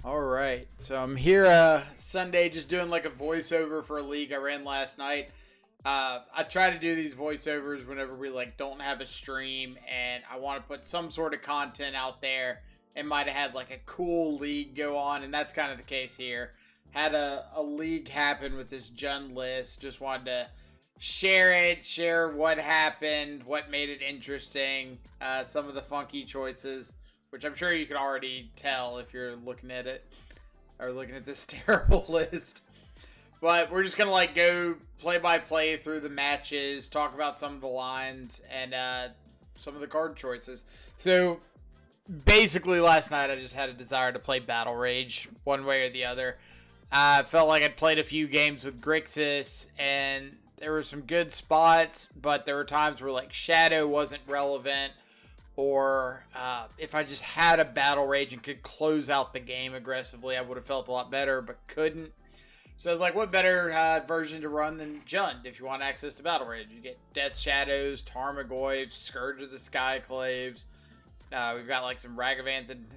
All right, so I'm here Sunday just doing like a voiceover for a league I ran last night. I try to do these voiceovers whenever we like don't have a stream and I want to put some sort of content out there. It might have had like a cool league go on, and that's kind of the case here. Had a league happen with this Jun list. Just wanted to share it, share what happened, what made it interesting, some of the funky choices, which I'm sure you can already tell if you're looking at it or looking at this terrible list. But we're just gonna like go play by play through the matches, talk about some of the lines and some of the card choices. So basically, last night I just had a desire to play Battle Rage one way or the other. I felt like I'd played a few games with Grixis and there were some good spots, but there were times where like Shadow wasn't relevant. Or if I just had a Battle Rage and could close out the game aggressively, I would have felt a lot better, but couldn't. So I was like, what better version to run than Jund if you want access to Battle Rage? You get Death Shadows, Tarmogoyfs, Scourge of the Skyclaves. We've got like some Ragavans and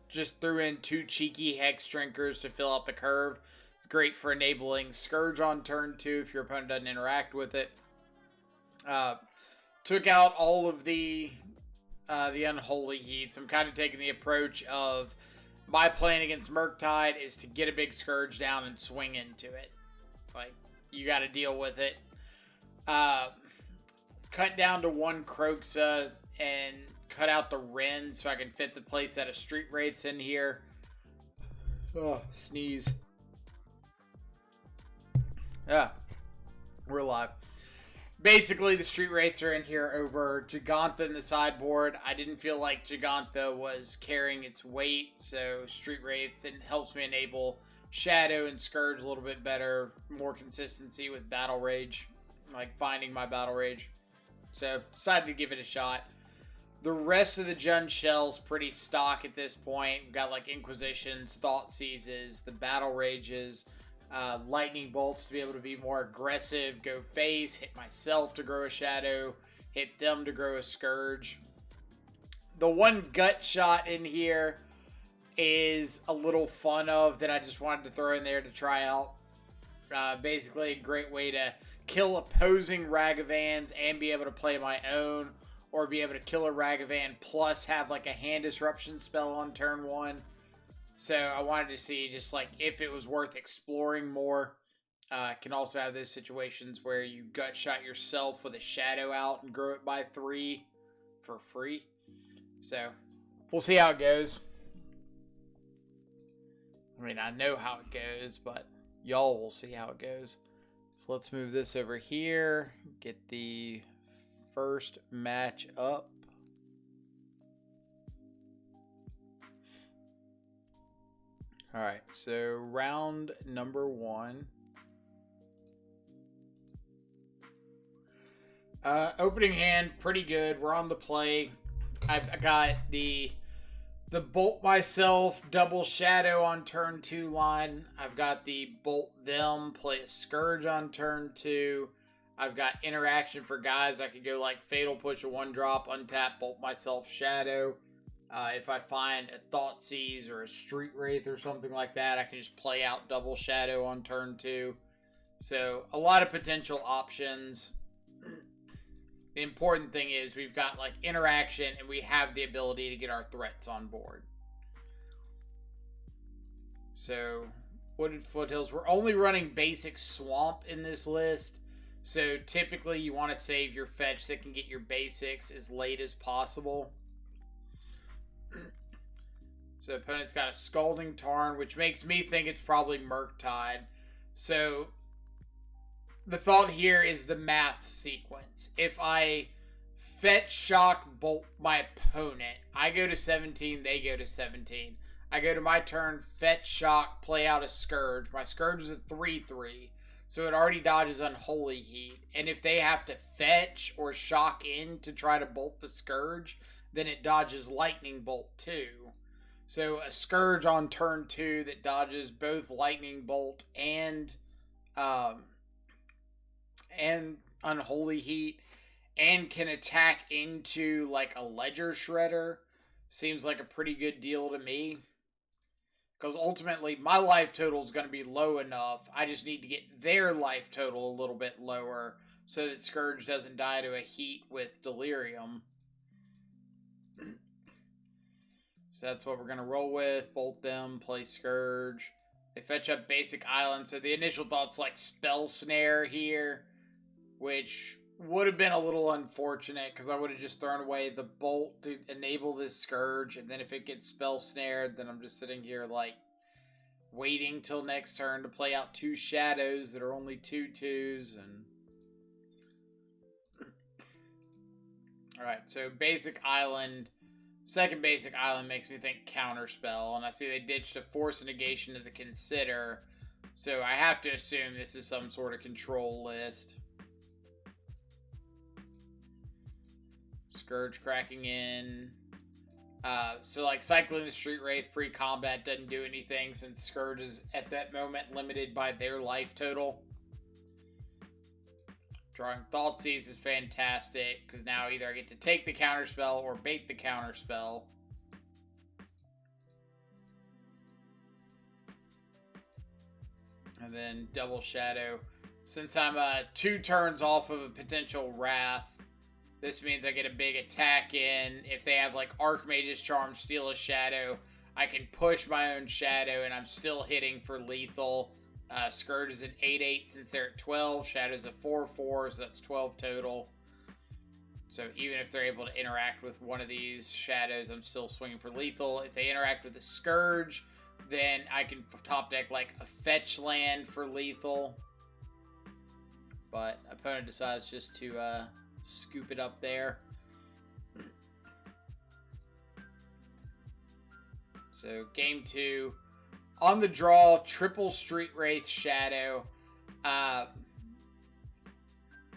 just threw in 2 cheeky Hex Drinkers to fill out the curve. It's great for enabling Scourge on turn 2 if your opponent doesn't interact with it. Took out all of the Unholy Heats. I'm kind of taking the approach of my playing against Murktide is to get a big Scourge down and swing into it. Like, you got to deal with it. Cut down to 1 Kroxa and cut out the Ren so I can fit the playset of Street Wraiths in here. Oh, sneeze. Yeah, we're alive. Basically, the Street Wraiths are in here over Gigantha in the sideboard. I didn't feel like Gigantha was carrying its weight, so Street Wraith helps me enable Shadow and Scourge a little bit better, more consistency with Battle Rage, like finding my Battle Rage. So, decided to give it a shot. The rest of the Jund shell's pretty stock at this point. We've got like Inquisitions, Thought Seizes, the Battle Rages, Lightning Bolts to be able to be more aggressive, go face, hit myself to grow a Shadow, hit them to grow a Scourge. The one gut shot in here is a little fun of that I just wanted to throw in there to try out. Basically a great way to kill opposing Ragavans and be able to play my own, or be able to kill a Ragavan plus have like a hand disruption spell on turn 1. So I wanted to see just like if it was worth exploring more. Can also have those situations where you gut shot yourself with a Shadow out and grow it by 3 for free. So we'll see how it goes. I mean, I know how it goes, but y'all will see how it goes. So let's move this over here. Get the first match up. Alright, so round number 1. Opening hand, pretty good. We're on the play. I've got the Bolt Myself, double Shadow on turn 2 line. I've got the Bolt Them, play a Scourge on turn 2. I've got interaction for guys. I could go like Fatal Push, a 1-drop, untap, Bolt Myself, Shadow. If I find a Thought Seize or a Street Wraith or something like that, I can just play out double Shadow on turn 2. So, a lot of potential options. The important thing is we've got like interaction and we have the ability to get our threats on board. So, Wooded Foothills. We're only running basic Swamp in this list. So, typically you want to save your fetch that can get your basics as late as possible. So opponent's got a Scalding Tarn, which makes me think it's probably Murktide. So the thought here is the math sequence. If I fetch, shock, bolt my opponent, I go to 17, they go to 17. I go to my turn, fetch, shock, play out a Scourge. My Scourge is a 3/3, so it already dodges Unholy Heat. And if they have to fetch or shock in to try to bolt the Scourge, then it dodges Lightning Bolt too. So a Scourge on turn 2 that dodges both Lightning Bolt and Unholy Heat and can attack into like a Ledger Shredder seems like a pretty good deal to me. Because ultimately, my life total is going to be low enough. I just need to get their life total a little bit lower so that Scourge doesn't die to a heat with Delirium. So that's what we're going to roll with. Bolt them, play Scourge. They fetch up basic island. So the initial thought's like Spell Snare here, which would have been a little unfortunate because I would have just thrown away the bolt to enable this Scourge, and then if it gets Spell Snared, then I'm just sitting here like waiting till next turn to play out 2 shadows that are only 2/2s. And alright, so basic island. Second basic island makes me think Counterspell, and I see they ditched a Force Negation to the Consider, so I have to assume this is some sort of control list. Scourge cracking in. So like cycling the Street Wraith pre-combat doesn't do anything since Scourge is at that moment limited by their life total. Drawing Thoughtseize is fantastic because now either I get to take the counterspell or bait the counterspell. And then double shadow. Since I'm 2 turns off of a potential Wrath, this means I get a big attack in. If they have like Archmage's Charm, steal a shadow, I can push my own shadow and I'm still hitting for lethal. Scourge is an 8/8 since they're at 12. Shadow's a 4/4, so that's 12 total. So even if they're able to interact with one of these shadows, I'm still swinging for lethal. If they interact with the Scourge, then I can top deck like a fetch land for lethal. But opponent decides just to scoop it up there. So game 2. On the draw, triple Street Wraith Shadow.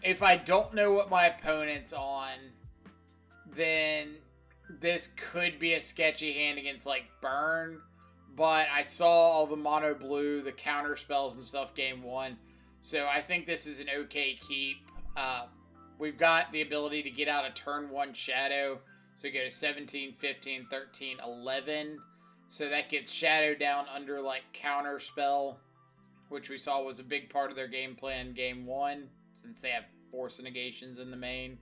If I don't know what my opponent's on, then this could be a sketchy hand against like Burn. But I saw all the mono blue, the counter spells and stuff game 1. So I think this is an okay keep. We've got the ability to get out a turn 1 shadow. So go to 17, 15, 13, 11. So that gets Shadow down under like counter spell, which we saw was a big part of their game plan game 1, since they have Force Negations in the main.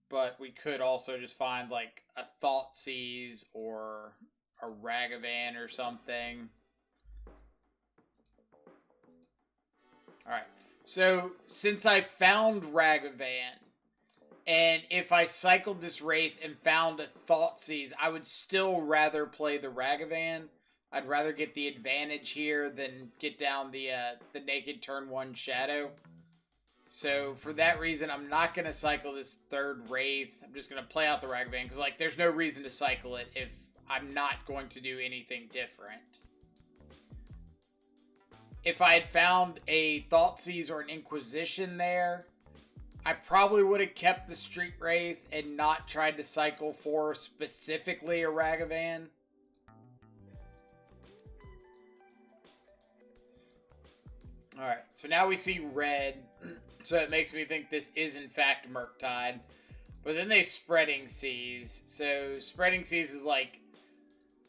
But we could also just find like a Thoughtseize or a Ragavan or something. Alright, so since I found Ragavan, and if I cycled this Wraith and found a Thoughtseize, I would still rather play the Ragavan. I'd rather get the advantage here than get down the naked turn 1 Shadow. So for that reason, I'm not going to cycle this third Wraith. I'm just going to play out the Ragavan, because like there's no reason to cycle it if I'm not going to do anything different. If I had found a Thoughtseize or an Inquisition there, I probably would have kept the Street Wraith and not tried to cycle for specifically a Ragavan. Alright, so now we see red, so it makes me think this is in fact Murktide. But then they Spreading Seas, so Spreading Seas is like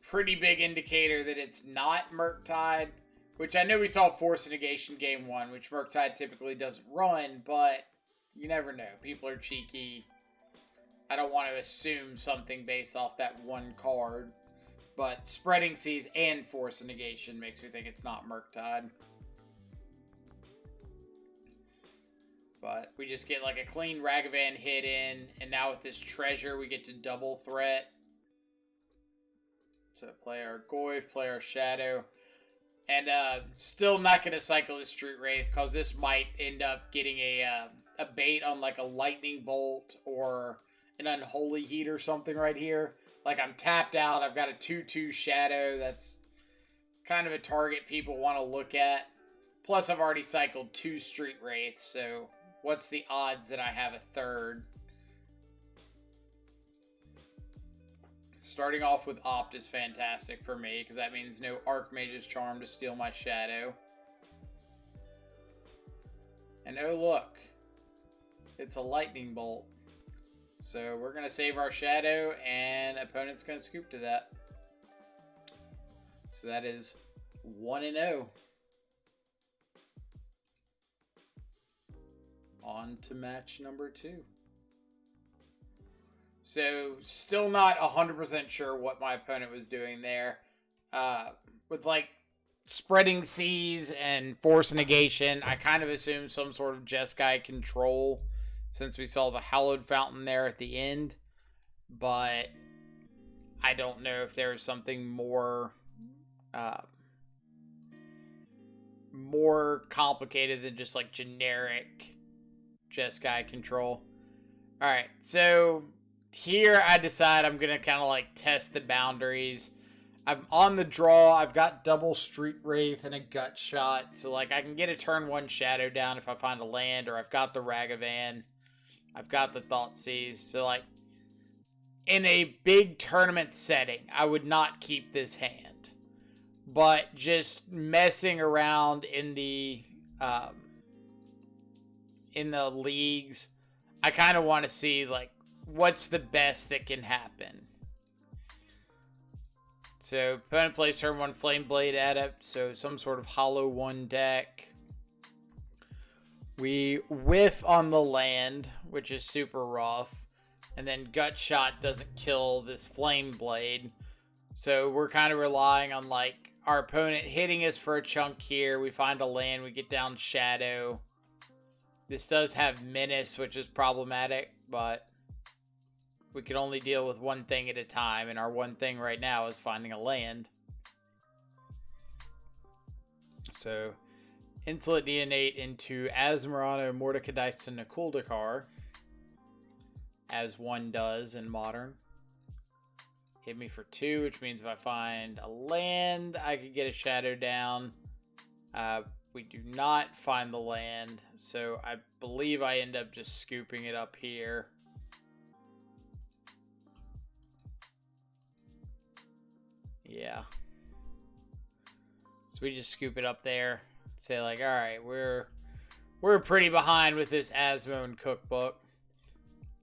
pretty big indicator that it's not Murktide, which I know we saw Force Negation game 1, which Murktide typically doesn't run, but you never know. People are cheeky. I don't want to assume something based off that one card. But Spreading Seas and Force Negation makes me think it's not Murktide. But we just get like a clean Ragavan hit in. And now with this treasure, we get to double threat. So play our Goyf, play our Shadow. And still not going to cycle the Street Wraith, because this might end up getting a bait on like a Lightning Bolt or an Unholy Heat or something right here. Like I'm tapped out, I've got a 2/2 Shadow. That's kind of a target people want to look at. Plus I've already cycled 2 Street Wraiths, so what's the odds that I have a third? Starting off with Opt is fantastic for me, because that means no Archmage's Charm to steal my Shadow. And oh look, it's a Lightning Bolt. So we're going to save our shadow, and opponent's going to scoop to that. So that is 1-0. On to match number 2. So still not 100% sure what my opponent was doing there. With like spreading seas and force negation, I kind of assumed some sort of Jeskai control since we saw the hallowed fountain there at the end. But I don't know if there was something more more complicated than just like generic Jeskai control. Alright, so here I decide I'm going to kind of like test the boundaries. I'm on the draw. I've got double Street Wraith and a Gut Shot. So like I can get a turn 1 Shadow down if I find a land, or I've got the Ragavan. I've got the Thoughtseize. So like in a big tournament setting, I would not keep this hand. But just messing around in the leagues, I kind of want to see like what's the best that can happen. So opponent plays turn 1 Flameblade Adept, so some sort of Hollow 1 deck. We whiff on the land, which is super rough, and then Gut Shot doesn't kill this Flameblade. So we're kind of relying on like our opponent hitting us for a chunk here. We find a land, we get down Shadow. This does have Menace, which is problematic, but we can only deal with one thing at a time, and our one thing right now is finding a land. So, Insolent Neonate into Azmarano, Mordekaiser to Nakuldakar, as one does in Modern. Hit me for 2, which means if I find a land, I could get a shadow down. We do not find the land, so I believe I end up just scooping it up here. Yeah. So we just scoop it up there. Say like, all right, we're pretty behind with this Asmone cookbook.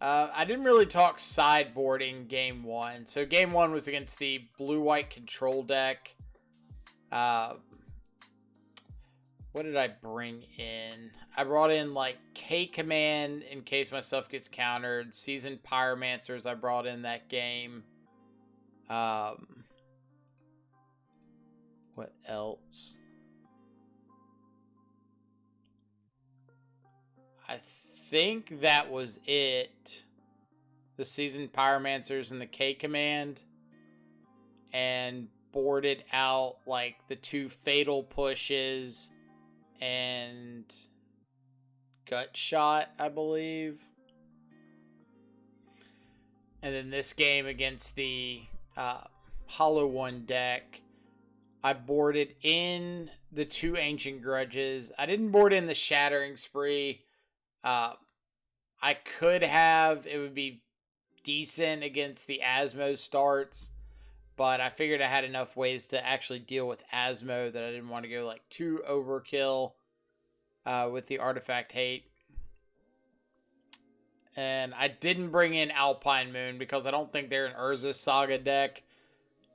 I didn't really talk sideboarding game 1. So game 1 was against the blue-white control deck. What did I bring in? I brought in like K-Command in case my stuff gets countered. Seasoned Pyromancers I brought in that game. What else? I think that was it. The Seasoned Pyromancers and the K-Command. And boarded out like the 2 Fatal Pushes and Gut Shot, I believe. And then this game against the Hollow 1 deck, I boarded in the 2 Ancient Grudges. I didn't board in the Shattering Spree. I could have. It would be decent against the Asmo starts. But I figured I had enough ways to actually deal with Asmo that I didn't want to go like too overkill with the Artifact Hate. And I didn't bring in Alpine Moon because I don't think they're an Urza Saga deck.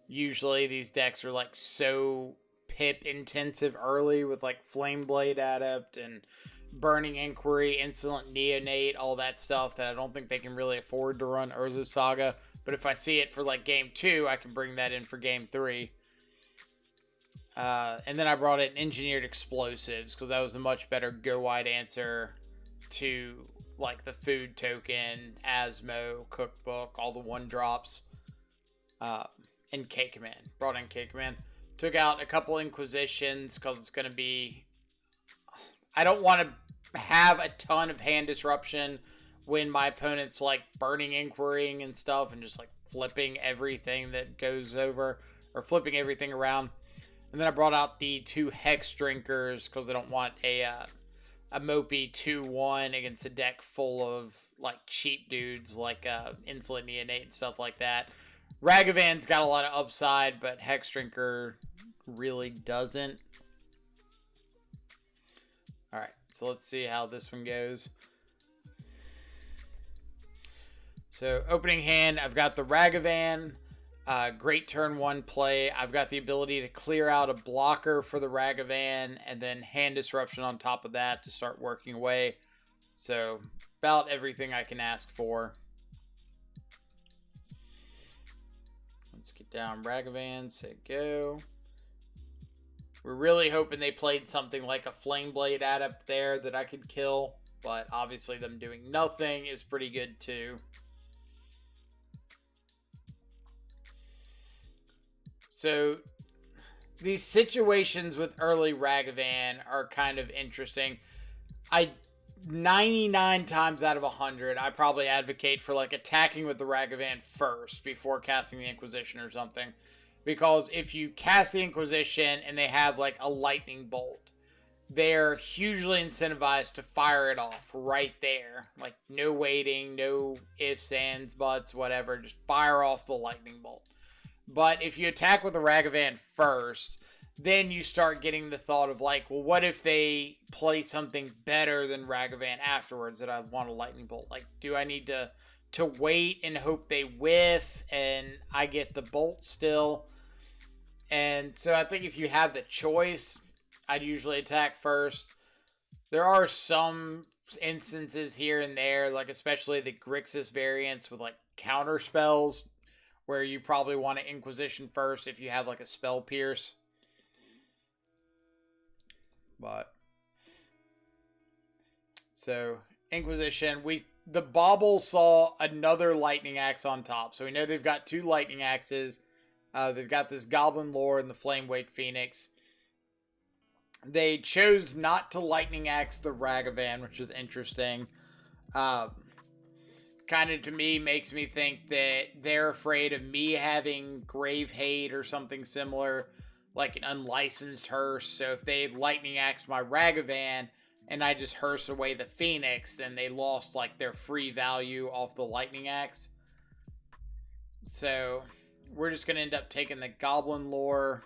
Usually these decks are like so pip intensive early with like Flameblade Adept and Burning Inquiry, Insolent Neonate, all that stuff that I don't think they can really afford to run Urza Saga. But if I see it for like game 2, I can bring that in for game 3. And then I brought in Engineered Explosives because that was a much better go-wide answer to like the food token, Asmo, cookbook, all the 1-drops. And K-Command. Brought in K-Command. Took out a couple Inquisitions because it's going to be... I don't want to have a ton of hand disruption when my opponent's like Burning Inquirying and stuff and just like flipping everything that goes over or flipping everything around. And then I brought out the 2 Hex Drinkers because I don't want a mopey 2-1 against a deck full of like cheap dudes like Insolent Neonate and stuff like that. Ragavan's got a lot of upside, but Hex Drinker really doesn't. Alright, so let's see how this one goes. So opening hand, I've got the Ragavan. Great turn 1 play. I've got the ability to clear out a blocker for the Ragavan and then hand disruption on top of that to start working away. So about everything I can ask for. Let's get down Ragavan, say go. We're really hoping they played something like a Flame Blade Adept there that I could kill, but obviously them doing nothing is pretty good too. So these situations with early Ragavan are kind of interesting. 99 times out of 100, I probably advocate for like attacking with the Ragavan first before casting the Inquisition or something. Because if you cast the Inquisition and they have like a lightning bolt, they're hugely incentivized to fire it off right there. Like no waiting, no ifs, ands, buts, whatever. Just fire off the lightning bolt. But if you attack with the Ragavan first, then you start getting the thought of like, well, what if they play something better than Ragavan afterwards that I want a lightning bolt? Like, do I need to wait and hope they whiff and I get the bolt still? And so I think if you have the choice, I'd usually attack first. There are some instances here and there, like especially the Grixis variants with like counter spells, where you probably want to Inquisition first if you have like a Spell Pierce. But so Inquisition, the Bauble saw another Lightning Axe on top. So we know they've got 2 Lightning Axes. They've got this Goblin Lore and the Flame Wake Phoenix. They chose not to Lightning Axe the Ragavan, which is interesting. Kind of to me makes me think that they're afraid of me having Grave Hate or something similar, like an unlicensed hearse. So if they Lightning Axe my Ragavan and I just hearse away the Phoenix, then they lost like their free value off the Lightning Axe. So we're just going to end up taking the Goblin Lore.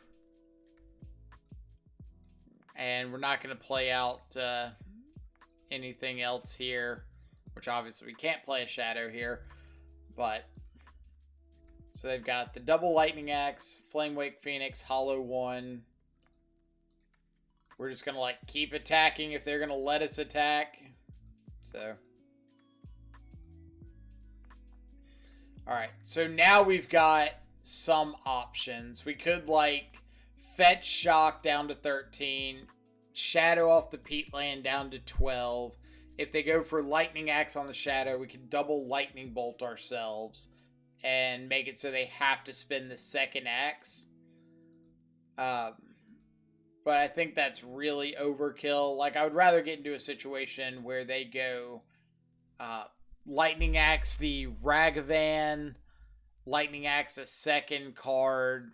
And we're not going to play out anything else here. Which obviously we can't play a Shadow here. But so they've got the double Lightning Axe, Flame Wake Phoenix, HollowVine. We're just going to like keep attacking if they're going to let us attack. So. Alright, so now we've got some options. We could like fetch Shock down to 13. Shadow off the Peatland down to 12. If they go for Lightning Axe on the Shadow, we can double Lightning Bolt ourselves and make it so they have to spend the second axe. But I think that's really overkill. Like, I would rather get into a situation where they go Lightning Axe the Ragavan, Lightning Axe a second card,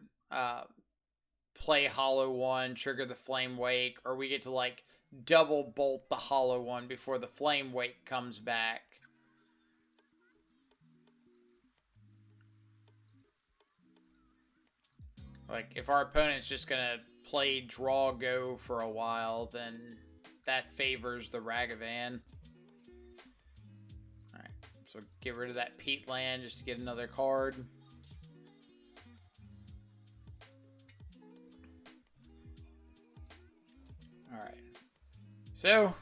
play HollowVine, trigger the Flame Wake, or we get to, like, double bolt the HollowVine before the Flame Wake comes back. Like, if our opponent's just gonna play draw go for a while, then that favors the Ragavan. Alright, so get rid of that Peatland just to get another card. Alright. So,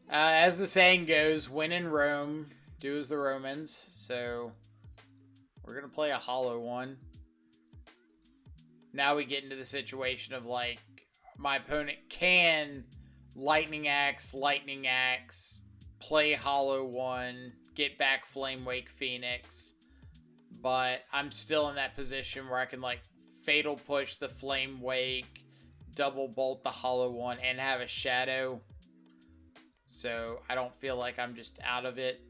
as the saying goes, when in Rome, do as the Romans. So, we're going to play a HollowVine. Now we get into the situation of, like, my opponent can Lightning Axe, play HollowVine, get back Flame Wake Phoenix. But I'm still in that position where I can, like, Fatal Push the Flame Wake, double bolt the HollowVine, and have a Shadow. So I don't feel like I'm just out of it.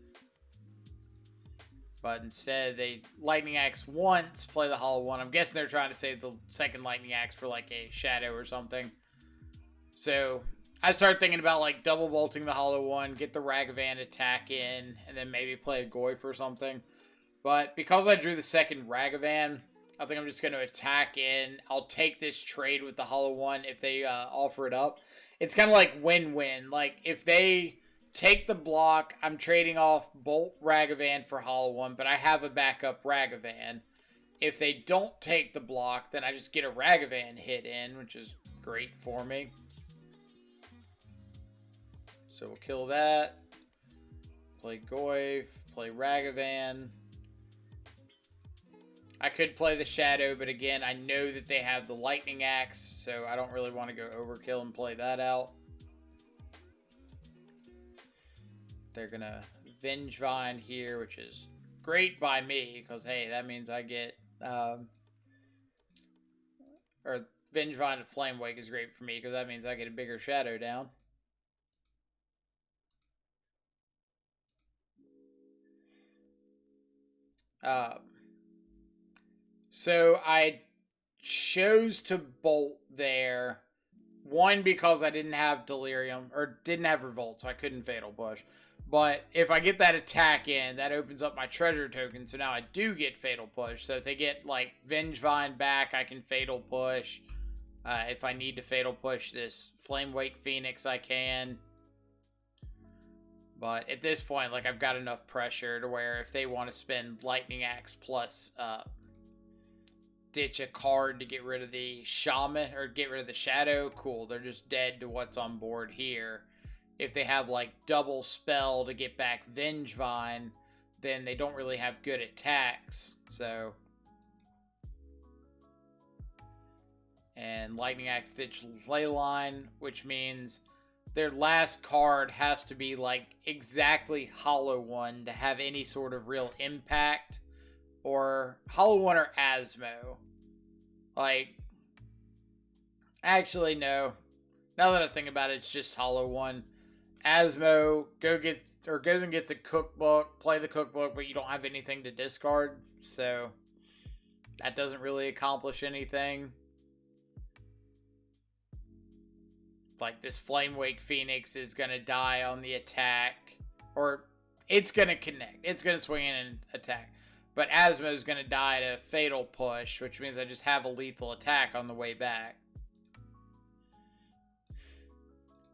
But instead, they Lightning Axe once, play the HollowVine. I'm guessing they're trying to save the second Lightning Axe for like a Shadow or something. So I started thinking about like double bolting the HollowVine, get the Ragavan attack in, and then maybe play a Goyf or something. But because I drew the second Ragavan, I think I'm just going to attack in. I'll take this trade with the HollowVine if they offer it up. It's kind of like win-win. Like, if they take the block, I'm trading off Bolt Ragavan for HollowVine, but I have a backup Ragavan. If they don't take the block, then I just get a Ragavan hit in, which is great for me. So we'll kill that. Play Goyf, play Ragavan. I could play the Shadow, but again, I know that they have the Lightning Axe, so I don't really want to go overkill and play that out. They're going to Vengevine here, which is great by me, because, hey, that means I get... or Vengevine to Flamewake is great for me, because that means I get a bigger Shadow down. So I chose to Bolt there. One, because I didn't have Delirium, or didn't have Revolt, so I couldn't Fatal Push. But if I get that attack in, that opens up my treasure token, so now I do get Fatal Push. So if they get, like, Vengevine back, I can Fatal Push. If I need to Fatal Push this Flamewake Phoenix, I can. But at this point, like, I've got enough pressure to where if they want to spend Lightning Axe plus ditch a card to get rid of the Shaman, or get rid of the Shadow, cool. They're just dead to what's on board here. If they have, like, double spell to get back Vengevine, then they don't really have good attacks, so... And Lightning Axe ditch Leyline, which means their last card has to be, like, exactly HollowVine to have any sort of real impact. Or HollowVine or Asmo. Like, actually, no. Now that I think about it, it's just HollowVine. Asmo goes and gets a cookbook, play the cookbook, but you don't have anything to discard, so that doesn't really accomplish anything. Like, this Flamewake Phoenix is gonna die on the attack, or it's gonna connect. It's gonna swing in and attack. But Asmo is gonna die to Fatal Push, which means I just have a lethal attack on the way back.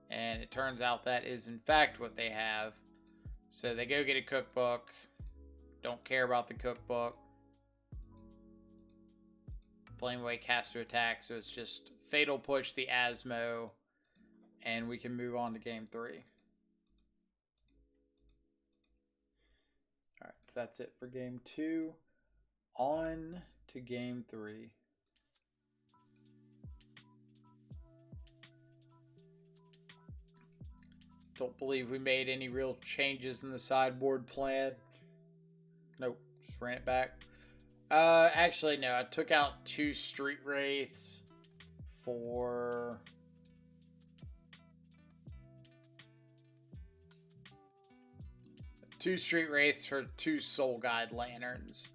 And it turns out that is, in fact, what they have. So they go get a cookbook. Don't care about the cookbook. Flamewake has to attack, so it's just Fatal Push the Asmo. And we can move on to game 3. Alright, so that's it for game 2. On to game 3. Don't believe we made any real changes in the sideboard plan. Nope, just ran it back. Actually, no, I took out 2 Street Wraiths for... 2 Street Wraiths for 2 Soul Guide Lanterns.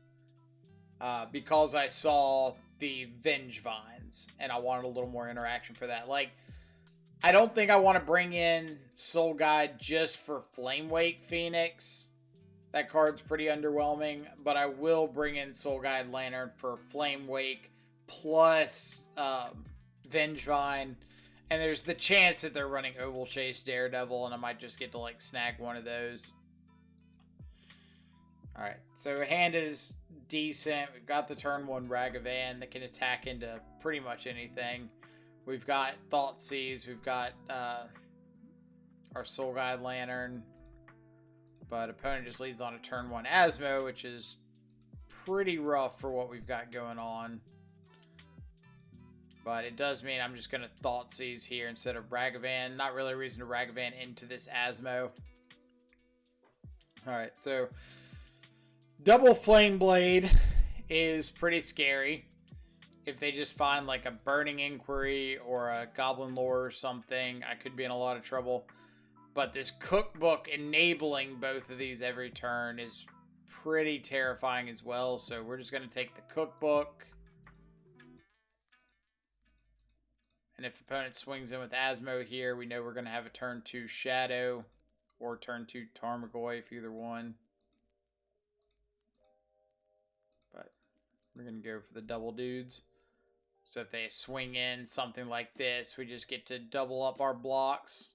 Because I saw the Vengevines, and I wanted a little more interaction for that. Like, I don't think I want to bring in Soul Guide just for Flamewake Phoenix. That card's pretty underwhelming, but I will bring in Soul Guide Lantern for Flamewake plus Vengevine. And there's the chance that they're running Oval Chase Daredevil, and I might just get to, like, snag one of those. Alright, so hand is decent. We've got the turn 1 Ragavan that can attack into pretty much anything. We've got Thoughtseize. We've got our Soul Guide Lantern. But opponent just leads on a turn 1 Asmo, which is pretty rough for what we've got going on. But it does mean I'm just going to Thoughtseize here instead of Ragavan. Not really a reason to Ragavan into this Asmo. Alright, so double Flame Blade is pretty scary. If they just find like a Burning Inquiry or a Goblin Lore or something, I could be in a lot of trouble. But this cookbook enabling both of these every turn is pretty terrifying as well. So we're just going to take the cookbook. And if opponent swings in with Asmo here, we know we're going to have a turn 2 Shadow or turn 2 Tarmogoyf, either one. But we're going to go for the double dudes. So if they swing in something like this, we just get to double up our blocks.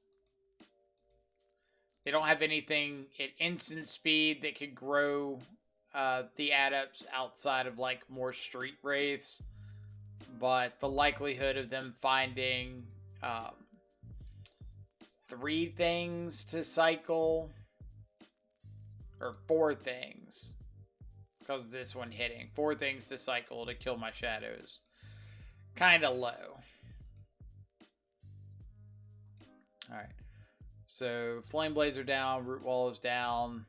They don't have anything at instant speed that could grow the adepts outside of like more street wraiths. But the likelihood of them finding 3 things to cycle, or 4 things, because of this one hitting, 4 things to cycle to kill my shadows, kind of low. Alright, so Flame Blades are down, Root Wall is down,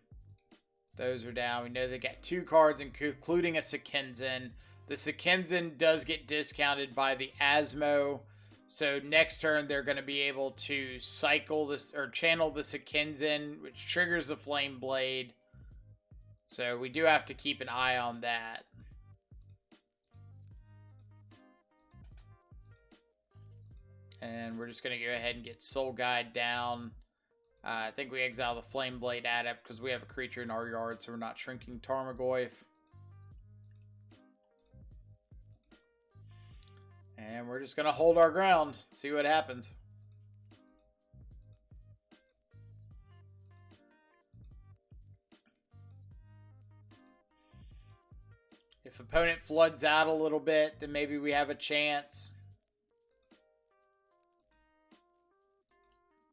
those are down. We know they got 2 cards, including a Sekenzin. The Sekenzin does get discounted by the Asmo, so next turn they're going to be able to cycle this, or channel the Sekenzin, which triggers the Flame Blade. So we do have to keep an eye on that. And we're just going to go ahead and get Soul Guide down. I think we exile the Flame Blade Adept because we have a creature in our yard, so we're not shrinking Tarmogoyf. And we're just going to hold our ground, see what happens. If opponent floods out a little bit, then maybe we have a chance.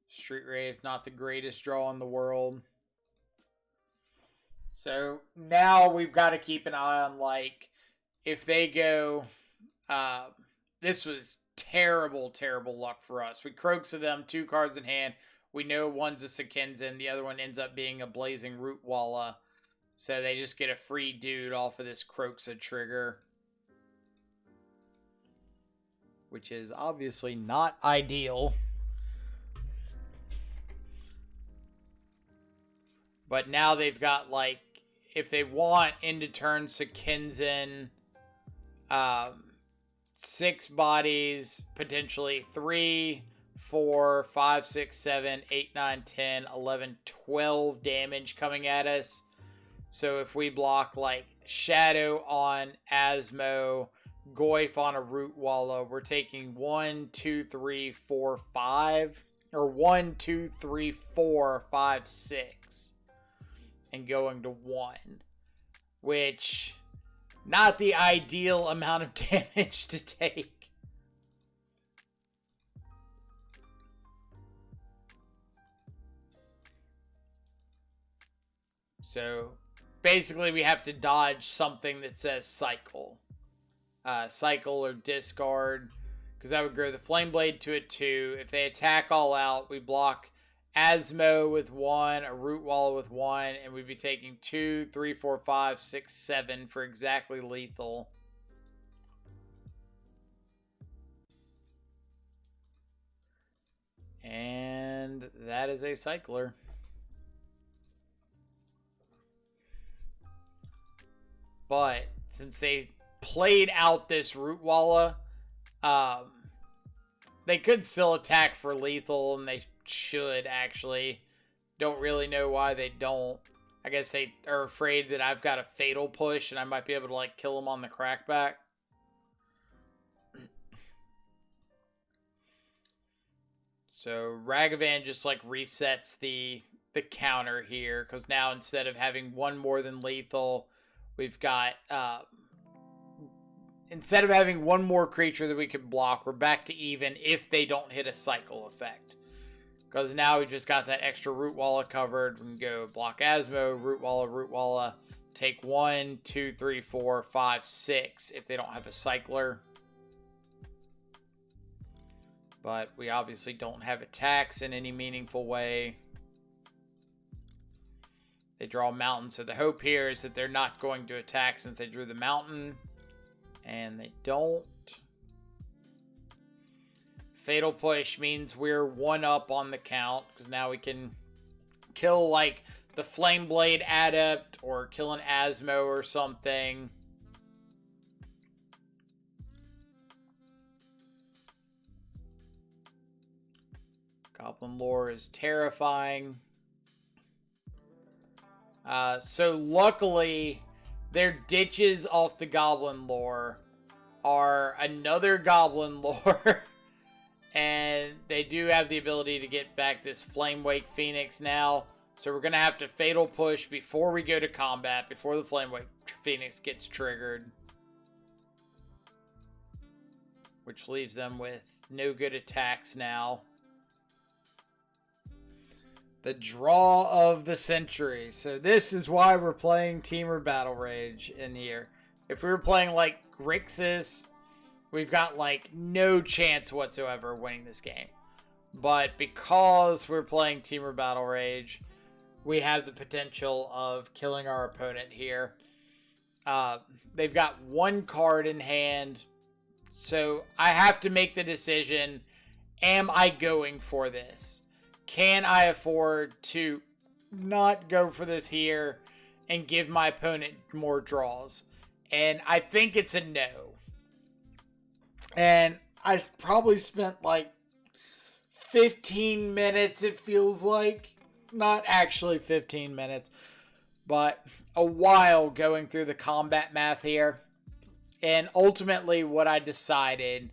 Street Wraith, not the greatest draw in the world. So now we've got to keep an eye on, like, if they go... this was terrible, terrible luck for us. We Croaks of them, 2 cards in hand. We know one's a Sekenzin, the other one ends up being a Blazing Root Walla. So they just get a free dude off of this Croaksa trigger. Which is obviously not ideal. But now they've got, like, if they want end of turn Sekenzin, 6 bodies, potentially 3, 4, 5, 6, 7, 8, 9, 10, 11, 12 damage coming at us. So if we block like Shadow on Asmo, Goyf on a Root Walla, we're taking 1, 2, 3, 4, 5, or 1, 2, 3, 4, 5, 6, and going to 1, which not the ideal amount of damage to take. So basically we have to dodge something that says cycle. Cycle or discard, because that would grow the Flame Blade to a 2. If they attack all out, we block Asmo with 1, a Root Wall with 1, and we'd be taking 2, 3, 4, 5, 6, 7 for exactly lethal. And that is a cycler. But since they played out this Root Walla, they could still attack for lethal, and they should actually. Don't really know why they don't. I guess they are afraid that I've got a Fatal Push and I might be able to like kill them on the crackback. So Ragavan just like resets the counter here, because now instead of having 1 more than lethal, we've got instead of having 1 more creature that we can block, we're back to even if they don't hit a cycle effect. Because now we just got that extra Root Walla covered. We can go block Asmo, Root Walla, take 1, 2, 3, 4, 5, 6 if they don't have a cycler. But we obviously don't have attacks in any meaningful way. They draw a mountain, so the hope here is that they're not going to attack since they drew the mountain. And they don't. Fatal Push means we're 1 up on the count, because now we can kill like the Flame Blade Adept or kill an Asmo or something. Goblin Lore is terrifying. So luckily, their ditches off the Goblin Lore are another Goblin Lore. And they do have the ability to get back this Flame Wake Phoenix now. So we're going to have to Fatal Push before we go to combat, before the Flamewave Phoenix gets triggered. Which leaves them with no good attacks now. The draw of the century. So this is why we're playing Temur Battle Rage in here. If we were playing like Grixis, we've got like no chance whatsoever of winning this game. But because we're playing Temur Battle Rage, we have the potential of killing our opponent here. They've got one card in hand. So I have to make the decision, am I going for this? Can I afford to not go for this here and give my opponent more draws? And I think it's a no. And I probably spent like 15 minutes, it feels like. Not actually 15 minutes, but a while going through the combat math here. And ultimately what I decided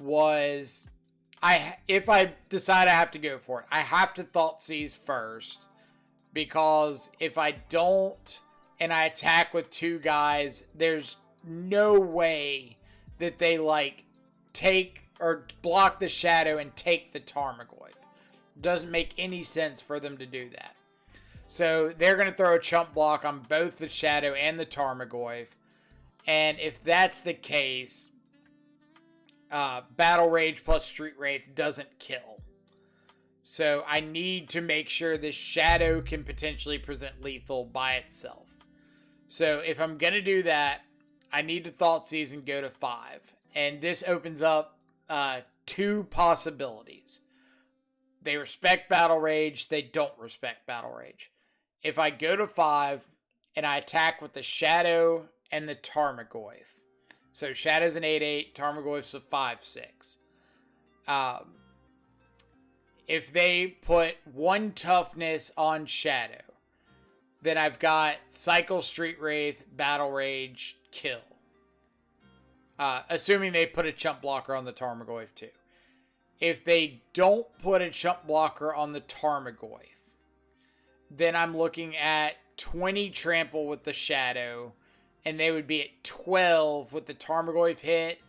was, if I decide I have to go for it, I have to Thoughtseize first. Because if I don't, and I attack with two guys, there's no way that they like take or block the shadow and take the Tarmogoyf. Doesn't make any sense for them to do that. So they're going to throw a chump block on both the shadow and the Tarmogoyf. And if that's the case, Battle Rage plus Street Wraith doesn't kill. So I need to make sure this shadow can potentially present lethal by itself. So if I'm going to do that, I need to Thoughtseize and go to 5. And this opens up 2 possibilities. They respect Battle Rage, they don't respect Battle Rage. If I go to 5 and I attack with the shadow and the Tarmogoyf. So Shadow's an 8/8, Tarmogoyf's a 5/6. If they put 1 toughness on Shadow, then I've got Cycle Street Wraith, Battle Rage, kill. Assuming they put a chump blocker on the Tarmogoyf too. If they don't put a chump blocker on the Tarmogoyf, then I'm looking at 20 trample with the Shadow, and they would be at 12 with the Tarmogoyf hit.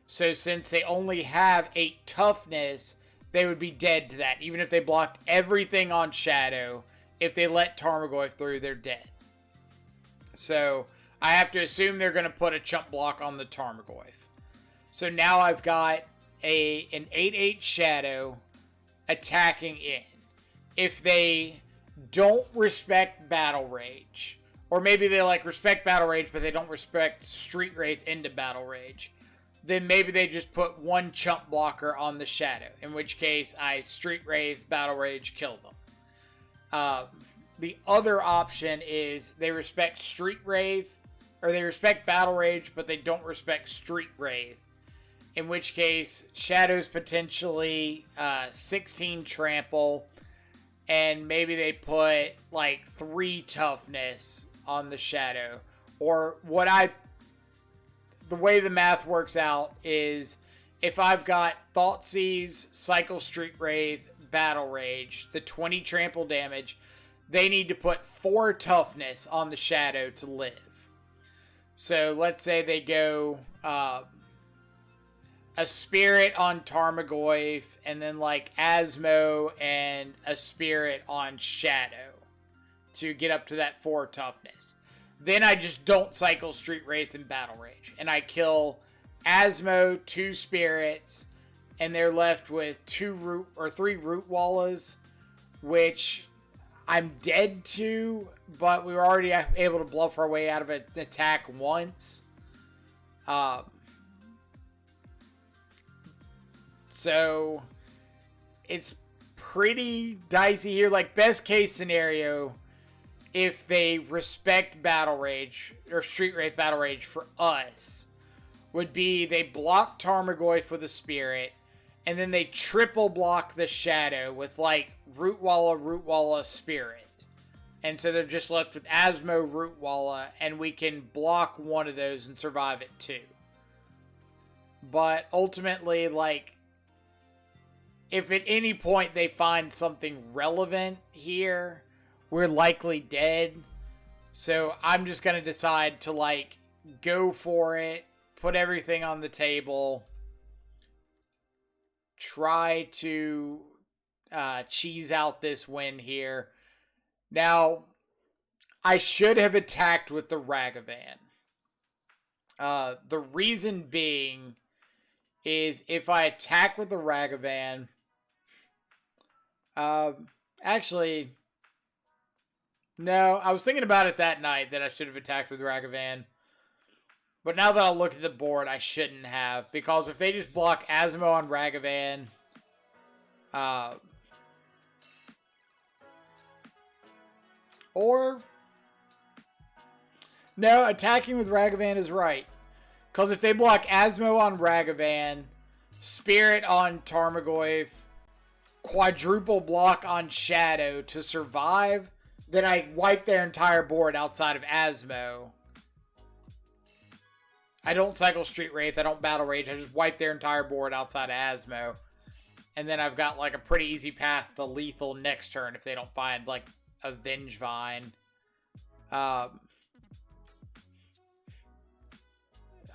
So since they only have 8 toughness, they would be dead to that. Even if they blocked everything on Shadow, if they let Tarmogoyf through, they're dead. So I have to assume they're going to put a chump block on the Tarmogoyf. So now I've got an 8/8 Shadow attacking in. If they don't respect Battle Rage, or maybe they like respect Battle Rage, but they don't respect Street Wraith into Battle Rage, then maybe they just put 1 chump blocker on the Shadow, in which case I Street Wraith, Battle Rage, kill them. The other option is they respect Street Wraith, or they respect Battle Rage, but they don't respect Street Wraith, in which case Shadow's potentially 16 trample, and maybe they put like 3 toughness on the Shadow. Or the way the math works out is if I've got Thoughtseize, Cycle Street Wraith, Battle Rage, the 20 trample damage, they need to put 4 toughness on the Shadow to live. So let's say they go a Spirit on Tarmogoyf, and then like Asmo and a Spirit on Shadow to get up to that 4 toughness. Then I just don't cycle Street Wraith and Battle Rage, and I kill Asmo, 2 Spirits, and they're left with 3 Root Wallas, which I'm dead to, but we were already able to bluff our way out of an attack once. So it's pretty dicey here. Like, best case scenario, if they respect Battle Rage, or Street Wraith Battle Rage for us, would be they block Tarmogoyf with a Spirit, and then they triple block the Shadow with, like, Root Walla, Spirit. And so they're just left with Asmo, Root Walla, and we can block one of those and survive it too. But ultimately, like, if at any point they find something relevant here, we're likely dead. So I'm just going to decide to, like, go for it, put everything on the table, try to cheese out this win here. Now, I should have attacked with the Ragavan. The reason being is if I attack with the Ragavan, actually, no, I was thinking about it that night that I should have attacked with Ragavan. But now that I look at the board, I shouldn't have. Because if they just block Asmo on Ragavan, or... No, attacking with Ragavan is right. Because if they block Asmo on Ragavan, Spirit on Tarmogoyf, quadruple block on Shadow to survive, then I wipe their entire board outside of Asmo. I don't cycle Street Wraith, I don't Battle Rage, I just wipe their entire board outside of Asmo. And then I've got like a pretty easy path to lethal next turn if they don't find like a Vengevine.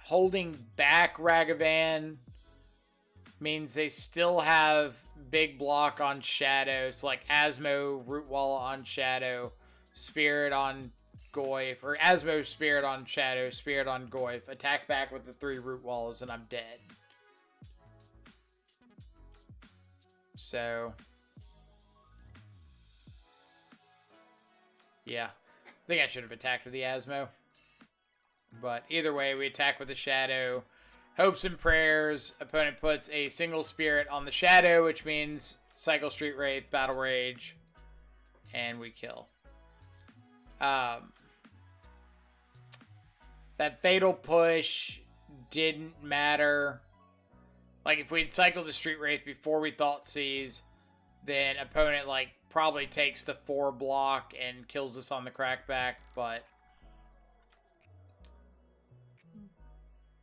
Holding back Ragavan means they still have big block on Shadow. So like Asmo, Root Wall on Shadow, Spirit on Goyf, or Asmo, Spirit on Shadow, Spirit on Goyf. Attack back with the 3 Root Walls and I'm dead. So, yeah. I think I should have attacked with the Asmo. But either way, we attack with the Shadow. Hopes and prayers. Opponent puts a single Spirit on the Shadow, which means cycle Street Wraith, Battle Rage, and we kill. That Fatal Push didn't matter. Like, if we'd cycled the Street Wraith before we Thought Seize, then opponent, like, probably takes the 4 block and kills us on the crackback, but...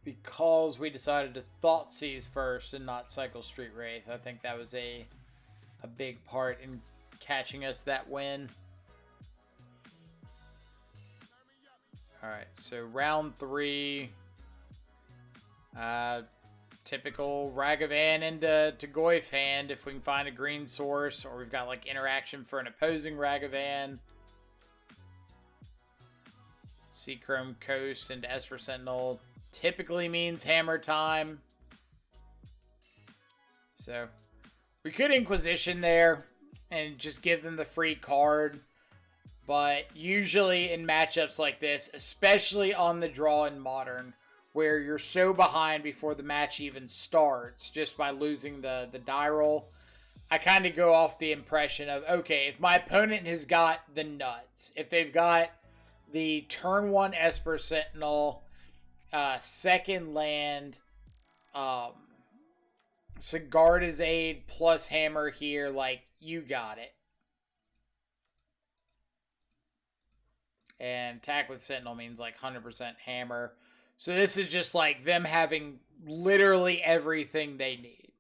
because we decided to Thought Seize first and not cycle Street Wraith, I think that was a big part in catching us that win. Alright, so round 3. Typical Ragavan into Goyf hand if we can find a green source, or we've got like interaction for an opposing Ragavan. Seachrome Coast into Esper Sentinel. Typically means hammer time. So, we could Inquisition there and just give them the free card. But usually in matchups like this, especially on the draw in Modern, where you're so behind before the match even starts, just by losing the die roll, I kind of go off the impression of, okay, if my opponent has got the nuts, if they've got the turn 1 Esper Sentinel, second land, Sigarda's Aid plus hammer here, like, you got it. And attack with Sentinel means like 100% hammer. So this is just like them having literally everything they need.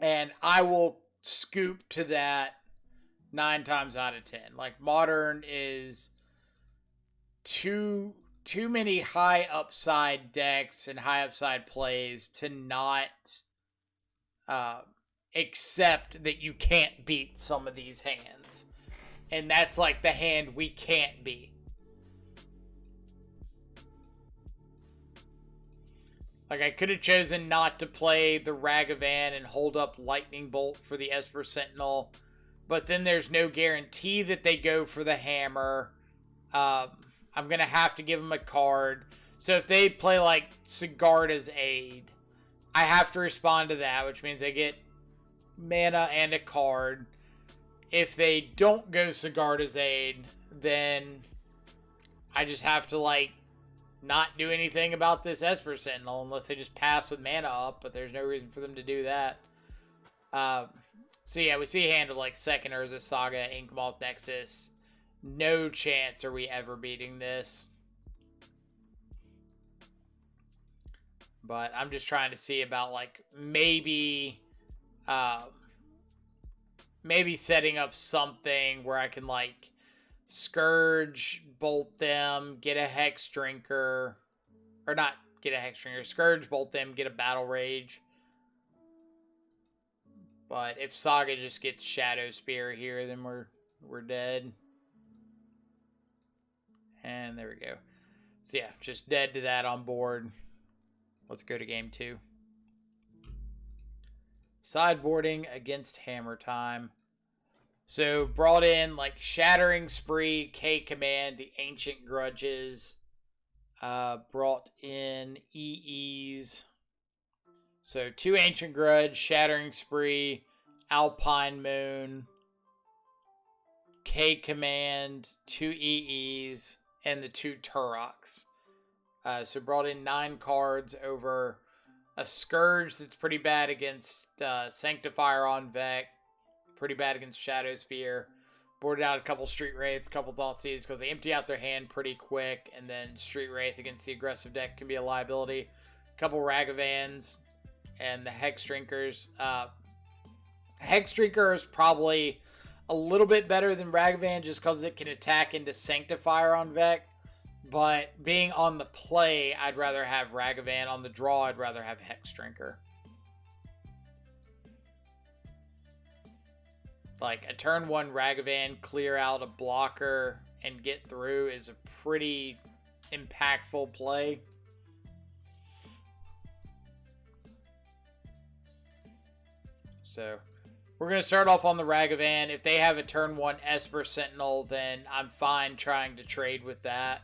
And I will scoop to that 9 times out of 10. Like, Modern is too many high upside decks and high upside plays to not accept that you can't beat some of these hands. And that's like the hand we can't beat. Like, I could have chosen not to play the Ragavan and hold up Lightning Bolt for the Esper Sentinel. But then there's no guarantee that they go for the hammer. I'm going to have to give them a card. So if they play like Sigarda's Aid, I have to respond to that, which means they get mana and a card. If they don't go Sigarda's Aid, then I just have to, like, not do anything about this Esper Sentinel unless they just pass with mana up, but there's no reason for them to do that. So yeah, we see a hand of, like, second Urza Saga, Inkmoth Nexus. No chance are we ever beating this. But I'm just trying to see about, like, maybe maybe setting up something where I can, like, Scourge, bolt them, get a Hex Drinker. Or not get a Hex Drinker. Scourge, bolt them, get a Battle Rage. But if Saga just gets Shadow Spear here, then we're dead. And there we go. So yeah, just dead to that on board. Let's go to game 2. Sideboarding against Hammertime. So brought in like Shattering Spree, K Command, the Ancient Grudges. Brought in EEs. So 2 Ancient Grudge, Shattering Spree, Alpine Moon, K Command, 2 EEs, and the 2 Turoks. So brought in 9 cards over a Scourge that's pretty bad against Sanctifier on Vec, pretty bad against Shadow Spear. Boarded out a couple Street Wraiths, a couple Thoughtseize because they empty out their hand pretty quick, and then Street Wraith against the aggressive deck can be a liability. A couple Ragavans and the Hex Drinkers. Hex Drinker is probably a little bit better than Ragavan just because it can attack into Sanctifier on Vec. But being on the play, I'd rather have Ragavan. On the draw, I'd rather have Hex Drinker. Like a turn 1 Ragavan, clear out a blocker and get through is a pretty impactful play. So we're going to start off on the Ragavan. If they have a turn 1 Esper Sentinel, then I'm fine trying to trade with that.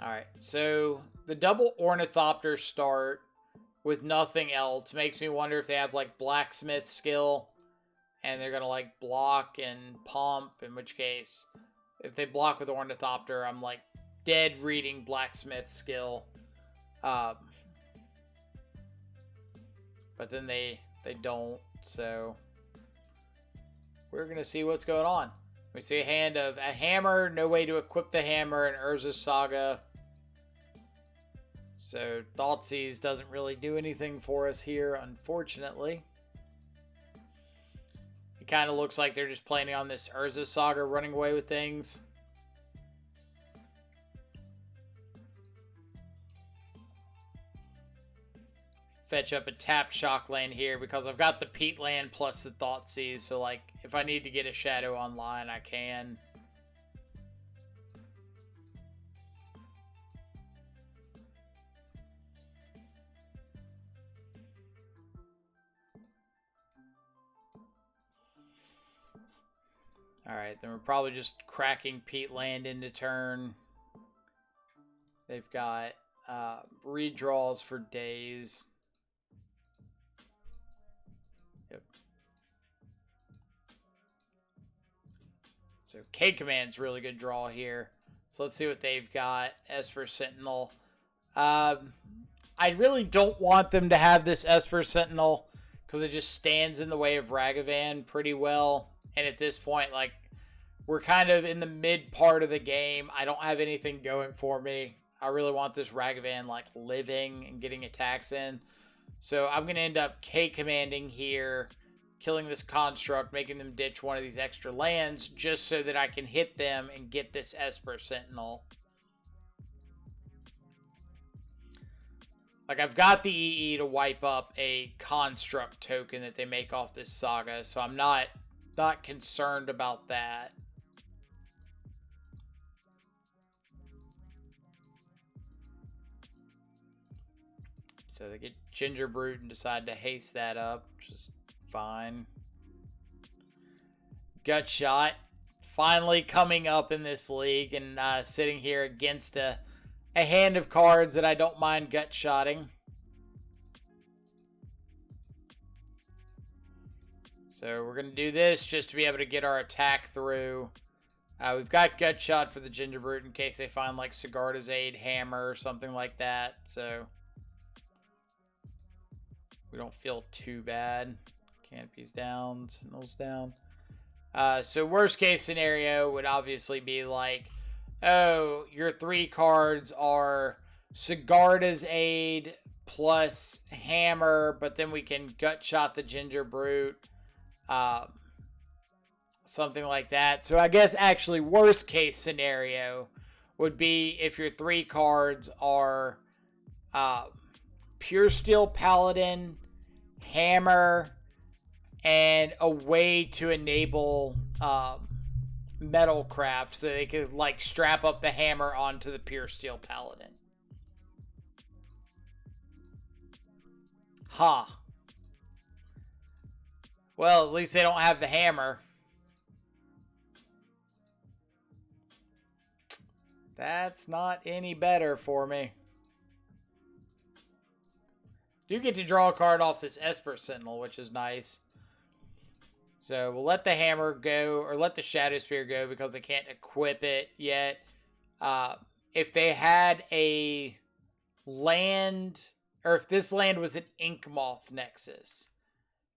Alright, so the double Ornithopter start with nothing else makes me wonder if they have like Blacksmith skill and they're going to like block and pump, in which case if they block with Ornithopter, I'm like dead reading Blacksmith skill. But then they don't, so we're going to see what's going on. We see a hand of a hammer, no way to equip the hammer, and Urza's Saga. So Thoughtseize doesn't really do anything for us here, unfortunately. It kind of looks like they're just planning on this Urza's Saga running away with things. Fetch up a tapped Shock Land here because I've got the Peat Land plus the Thoughtseize, so like if I need to get a Shadow online, I can. Alright, then we're probably just cracking Peat Land into turn. They've got redraws for days. Yep. So K-Command's really good draw here. So let's see what they've got. Esper Sentinel. I really don't want them to have this Esper Sentinel because it just stands in the way of Ragavan pretty well. And at this point, like, we're kind of in the mid part of the game. I don't have anything going for me. I really want this Ragavan, like, living and getting attacks in. So I'm going to end up K-commanding here, killing this Construct, making them ditch one of these extra lands, just so that I can hit them and get this Esper Sentinel. Like, I've got the EE to wipe up a Construct token that they make off this Saga, so I'm not concerned about that. So they get Ginger Brute and decide to haste that up, which is fine. Gut Shot, finally coming up in this league and sitting here against a hand of cards that I don't mind gut shotting. So we're going to do this just to be able to get our attack through. We've got Gut Shot for the Ginger Brute in case they find like Sigarda's Aid, Hammer, or something like that. So we don't feel too bad. Canopy's down, Sentinel's down. So worst case scenario would obviously be like, oh, your 3 cards are Sigarda's Aid, plus hammer, but then we can gut shot the ginger brute. Something like that. So I guess actually worst case scenario would be if your 3 cards are Pure Steel Paladin, Hammer, and a way to enable metal craft so they could like strap up the hammer onto the Pure Steel Paladin. Huh. Well, at least they don't have the hammer. That's not any better for me. Do get to draw a card off this Esper Sentinel, which is nice. So we'll let the hammer go, or let the Shadow Spear go because they can't equip it yet. If they had a land, or if this land was an Ink Moth Nexus,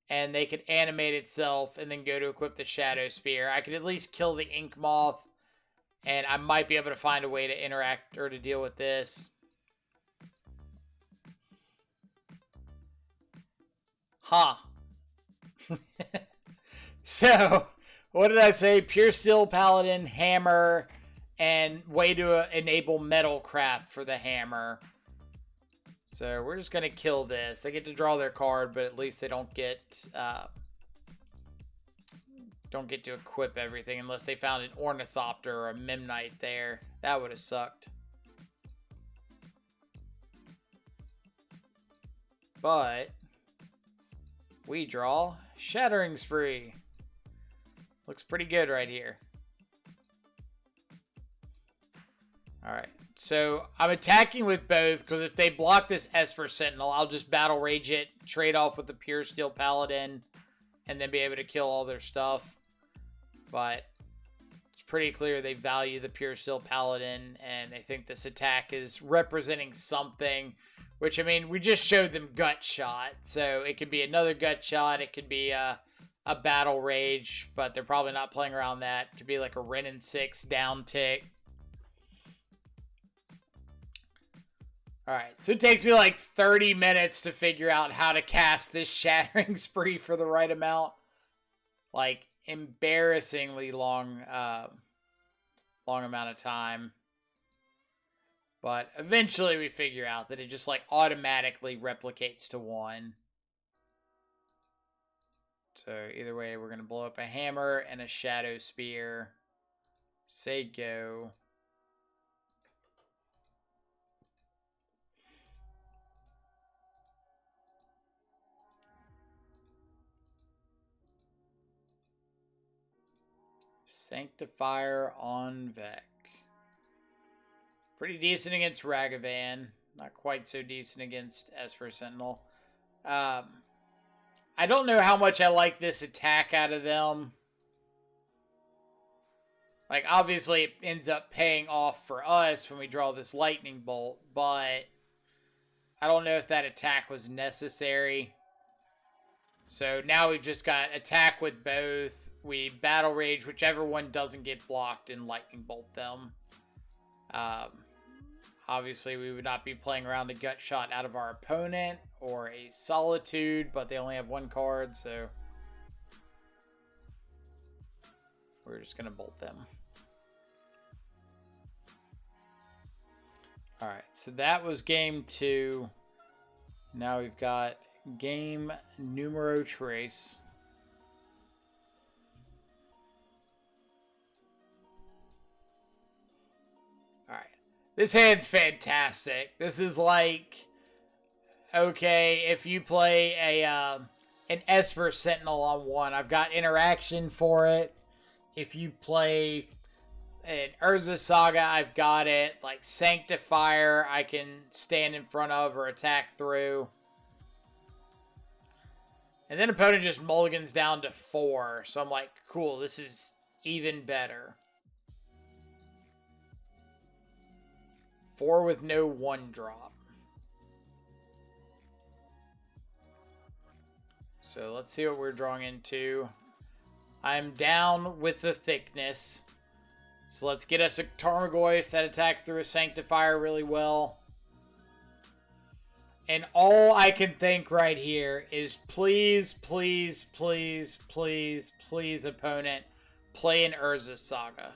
and they could animate itself and then go to equip the Shadow Spear, I could at least kill the Ink Moth. And I might be able to find a way to interact or to deal with this. Huh. So, what did I say? Pure Steel Paladin, Hammer, and way to enable Metal Craft for the Hammer. So, we're just going to kill this. They get to draw their card, but at least they don't get to equip everything unless they found an Ornithopter or a Memnite there. That would have sucked. But we draw Shattering Spree. Looks pretty good right here. Alright, so I'm attacking with both because if they block this Esper Sentinel, I'll just Battle Rage it, trade off with the Pure Steel Paladin, and then be able to kill all their stuff. But it's pretty clear they value the Pure Steel Paladin, and they think this attack is representing something. Which, I mean, we just showed them Gut Shot, so it could be another Gut Shot, it could be a Battle Rage, but they're probably not playing around that. It could be like a Wrenn and 6 down tick. Alright, so it takes me like 30 minutes to figure out how to cast this Shattering Spree for the right amount. Like, embarrassingly long amount of time. But eventually we figure out that it just like automatically replicates to 1. So either way, we're going to blow up a hammer and a Shadow Spear. Say go. Sanctifier on Vec. Pretty decent against Ragavan. Not quite so decent against Esper Sentinel. I don't know how much I like this attack out of them. Like, obviously it ends up paying off for us when we draw this Lightning Bolt, but I don't know if that attack was necessary. So now we've just got attack with both. We Battle Rage whichever one doesn't get blocked and Lightning Bolt them. Obviously, we would not be playing around a Gut Shot out of our opponent or a Solitude, but they only have 1 card, so we're just going to bolt them. Alright, so that was game 2. Now we've got game numero tres. This hand's fantastic. This is like, okay, if you play an Esper Sentinel on 1, I've got interaction for it. If you play an Urza Saga, I've got it. Like Sanctifier, I can stand in front of or attack through. And then opponent just mulligans down to 4. So I'm like, cool, this is even better. 4 with no 1-drop. So let's see what we're drawing into. I'm down with the thickness. So let's get us a Tarmogoyf that attacks through a Sanctifier really well. And all I can think right here is please, please, please, please, please, opponent, play an Urza Saga.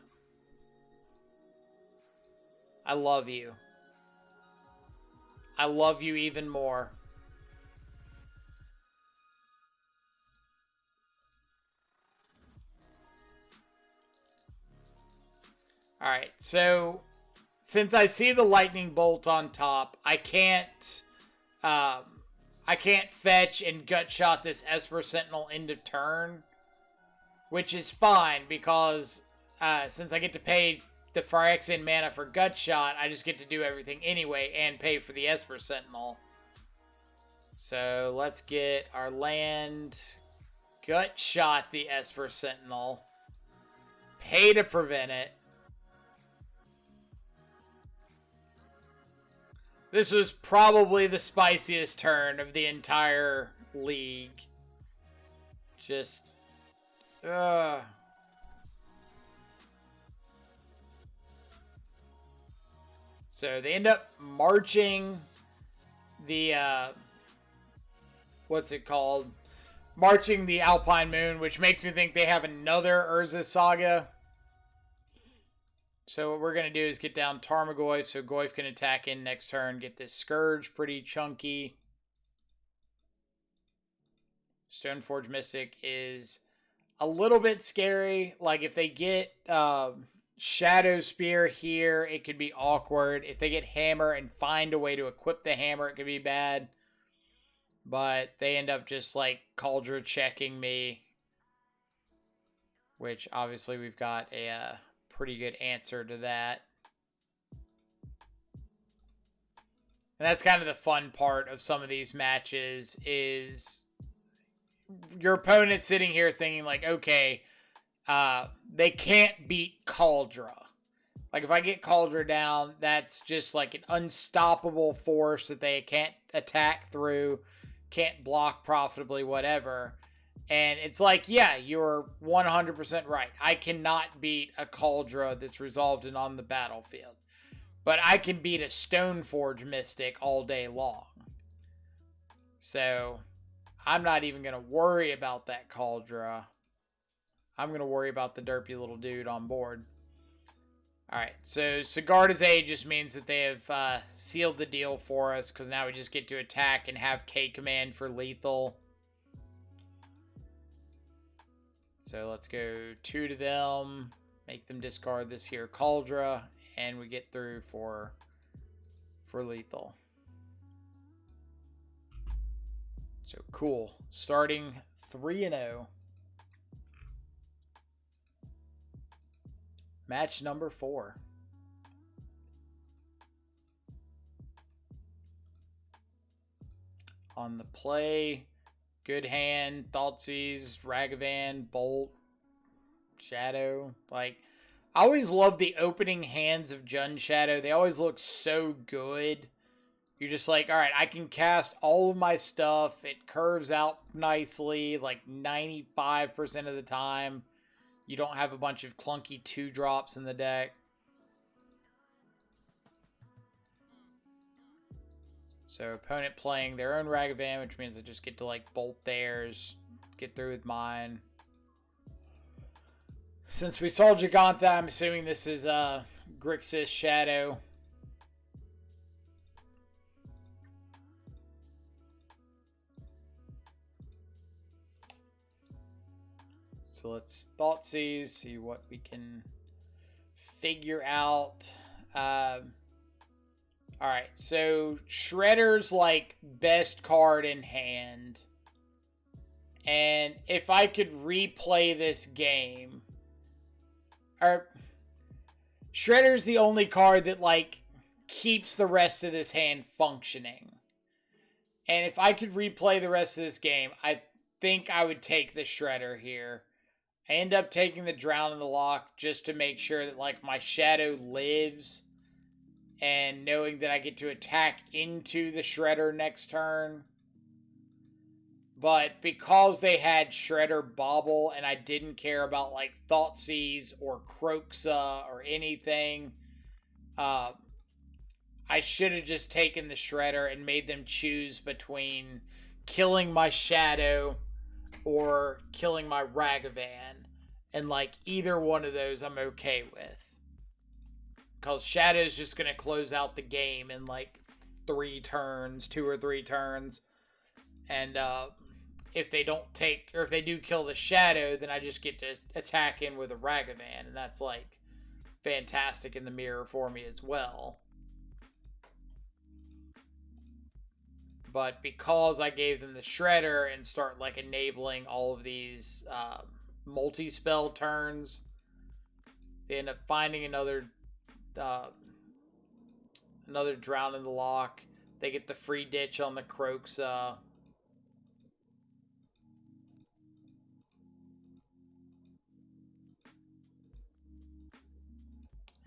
I love you. I love you even more. Alright, so since I see the lightning bolt on top, I can't fetch and gut shot this Esper Sentinel into turn, which is fine because since I get to pay the Phyrexian mana for gut shot, I just get to do everything anyway and pay for the Esper Sentinel. So let's get our land, gut shot the Esper Sentinel, pay to prevent it. This was probably the spiciest turn of the entire league. Just, So they end up marching the, what's it called? Marching the Alpine Moon, which makes me think they have another Urza Saga. So what we're going to do is get down Tarmogoyf so Goyf can attack in next turn. Get this Scourge pretty chunky. Stoneforge Mystic is a little bit scary. Like if they get Shadow Spear here, it could be awkward. If they get Hammer and find a way to equip the Hammer, it could be bad. But they end up just like Cauldron checking me. Which obviously we've got a pretty good answer to that. And that's kind of the fun part of some of these matches is your opponent sitting here thinking like, okay, they can't beat Cauldron. Like if I get Cauldron down, that's just like an unstoppable force that they can't attack through, can't block profitably, whatever. And it's like, yeah, you're 100% right. I cannot beat a Cauldron that's resolved and on the battlefield. But I can beat a Stoneforge Mystic all day long. So, I'm not even going to worry about that Cauldron. I'm going to worry about the derpy little dude on board. Alright, so Sigarda's Aid just means that they have sealed the deal for us. Because now we just get to attack and have K-Command for lethal. So let's go 2 to them, make them discard this here Cauldron, and we get through for lethal. So cool. Starting 3-0. Match number 4. On the play, good hand, Thoughtseize, Ragavan, Bolt, Shadow. Like, I always love the opening hands of Jund Shadow. They always look so good. You're just like, alright, I can cast all of my stuff. It curves out nicely, like 95% of the time. You don't have a bunch of clunky 2-drops in the deck. So opponent playing their own Ragavan, which means I just get to like bolt theirs, get through with mine. Since we saw Gigantha, I'm assuming this is Grixis Shadow. So let's Thoughtseize, see what we can figure out. Alright, so Shredder's like best card in hand. And if I could replay this game, or Shredder's the only card that like keeps the rest of this hand functioning. And if I could replay the rest of this game, I think I would take the Shredder here. I end up taking the Drown in the Loch just to make sure that like my Shadow lives. And knowing that I get to attack into the Shredder next turn. But because they had Shredder Bobble and I didn't care about like Thoughtseize or Croxa or anything, I I should have just taken the Shredder and made them choose between killing my Shadow or killing my Ragavan. And, like, either one of those I'm okay with. Because Shadow's just going to close out the game in, like, 2 or 3 turns. And, if they don't take, or if they do kill the Shadow, then I just get to attack in with a Ragavan. And that's, like, fantastic in the mirror for me as well. But because I gave them the Shredder and start, like, enabling all of these multi-spell turns, they end up finding another Drown in the Loch. They get the free ditch on the Croxa.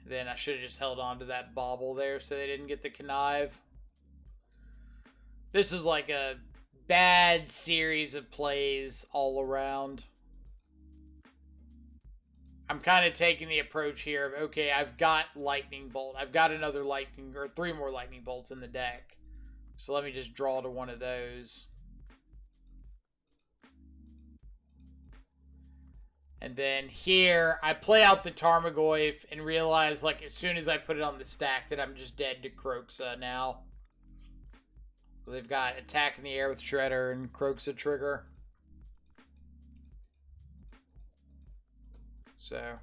Then I should have just held on to that Bauble there so they didn't get the Connive. This was like a bad series of plays all around. I'm kind of taking the approach here of, okay, I've got Lightning Bolt. I've got another Lightning, or 3 more Lightning Bolts in the deck. So let me just draw to one of those. And then here, I play out the Tarmogoyf and realize, like, as soon as I put it on the stack that I'm just dead to Croxa now. They've got Attack in the Air with Shredder and Croxa trigger. So,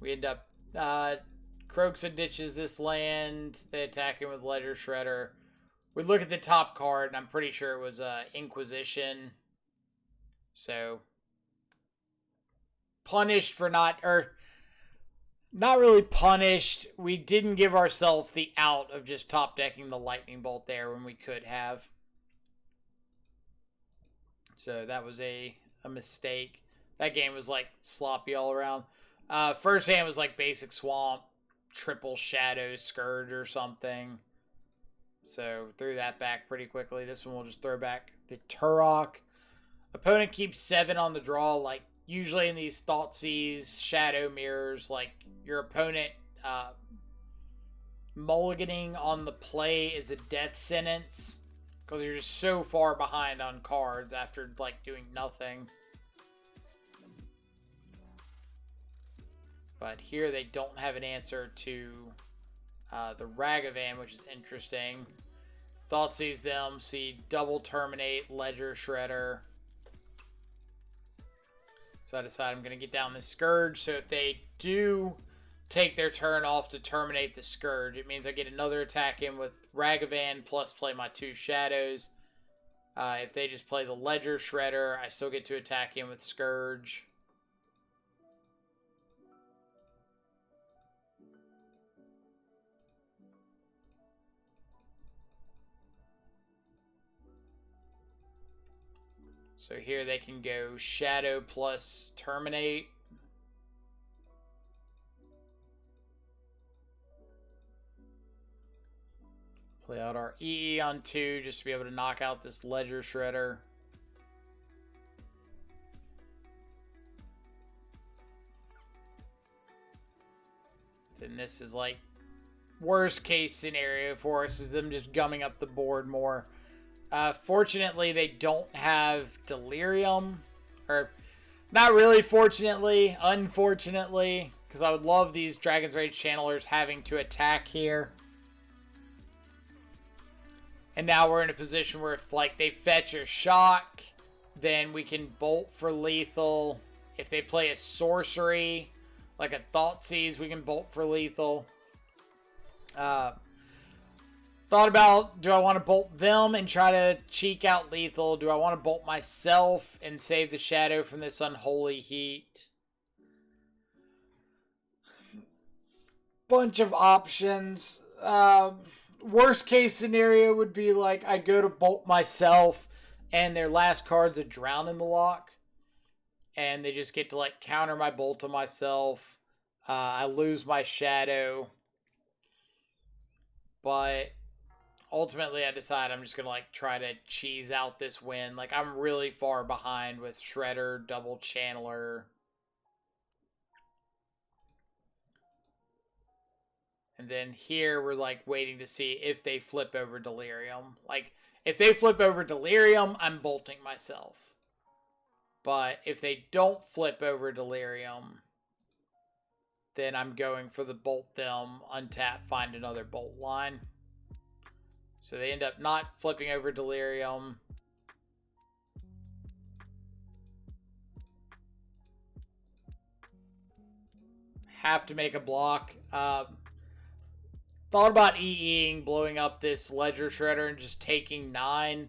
we end up, Croxa ditches this land. They attack him with Ledger Shredder. We look at the top card, and I'm pretty sure it was Inquisition. So, punished for not really punished. We didn't give ourselves the out of just top decking the Lightning Bolt there when we could have. So that was a mistake. That game was like sloppy all around. First hand was like basic Swamp, triple Shadow, Scourge or something. So threw that back pretty quickly. This one we'll just throw back the Turok. Opponent keeps 7 on the draw. Like, usually in these Thoughtseize, Shadow Mirrors, like, your opponent mulliganing on the play is a death sentence. Because you're just so far behind on cards after, like, doing nothing. But here they don't have an answer to the Ragavan, which is interesting. Thoughtseize them, see double terminate, Ledger Shredder. So I decide I'm going to get down the Scourge. So if they do take their turn off to terminate the Scourge, it means I get another attack in with Ragavan plus play my 2 Shadows. If they just play the Ledger Shredder, I still get to attack in with Scourge. So here they can go Shadow plus Terminate. Play out our EE on 2 just to be able to knock out this Ledger Shredder. Then this is like worst case scenario for us is them just gumming up the board more. Fortunately, they don't have Delirium. Or, not really fortunately, unfortunately. Because I would love these Dragon's Rage Channelers having to attack here. And now we're in a position where if, like, they fetch a Shock, then we can bolt for lethal. If they play a Sorcery, like a Thoughtseize, we can bolt for lethal. Thought about, do I want to bolt them and try to cheek out lethal? Do I want to bolt myself and save the Shadow from this Unholy Heat? Bunch of options. Worst case scenario would be like I go to bolt myself and their last card's a Drown in the Loch. And they just get to like counter my bolt to myself. I lose my Shadow. But ultimately, I decide I'm just going to, like, try to cheese out this win. Like, I'm really far behind with Shredder, Double Channeler. And then here we're like waiting to see if they flip over Delirium. Like, if they flip over Delirium, I'm bolting myself. But if they don't flip over Delirium, then I'm going for the bolt them, untap, find another bolt line. So they end up not flipping over Delirium. Have to make a block. Thought about EEing, blowing up this Ledger Shredder and just taking 9.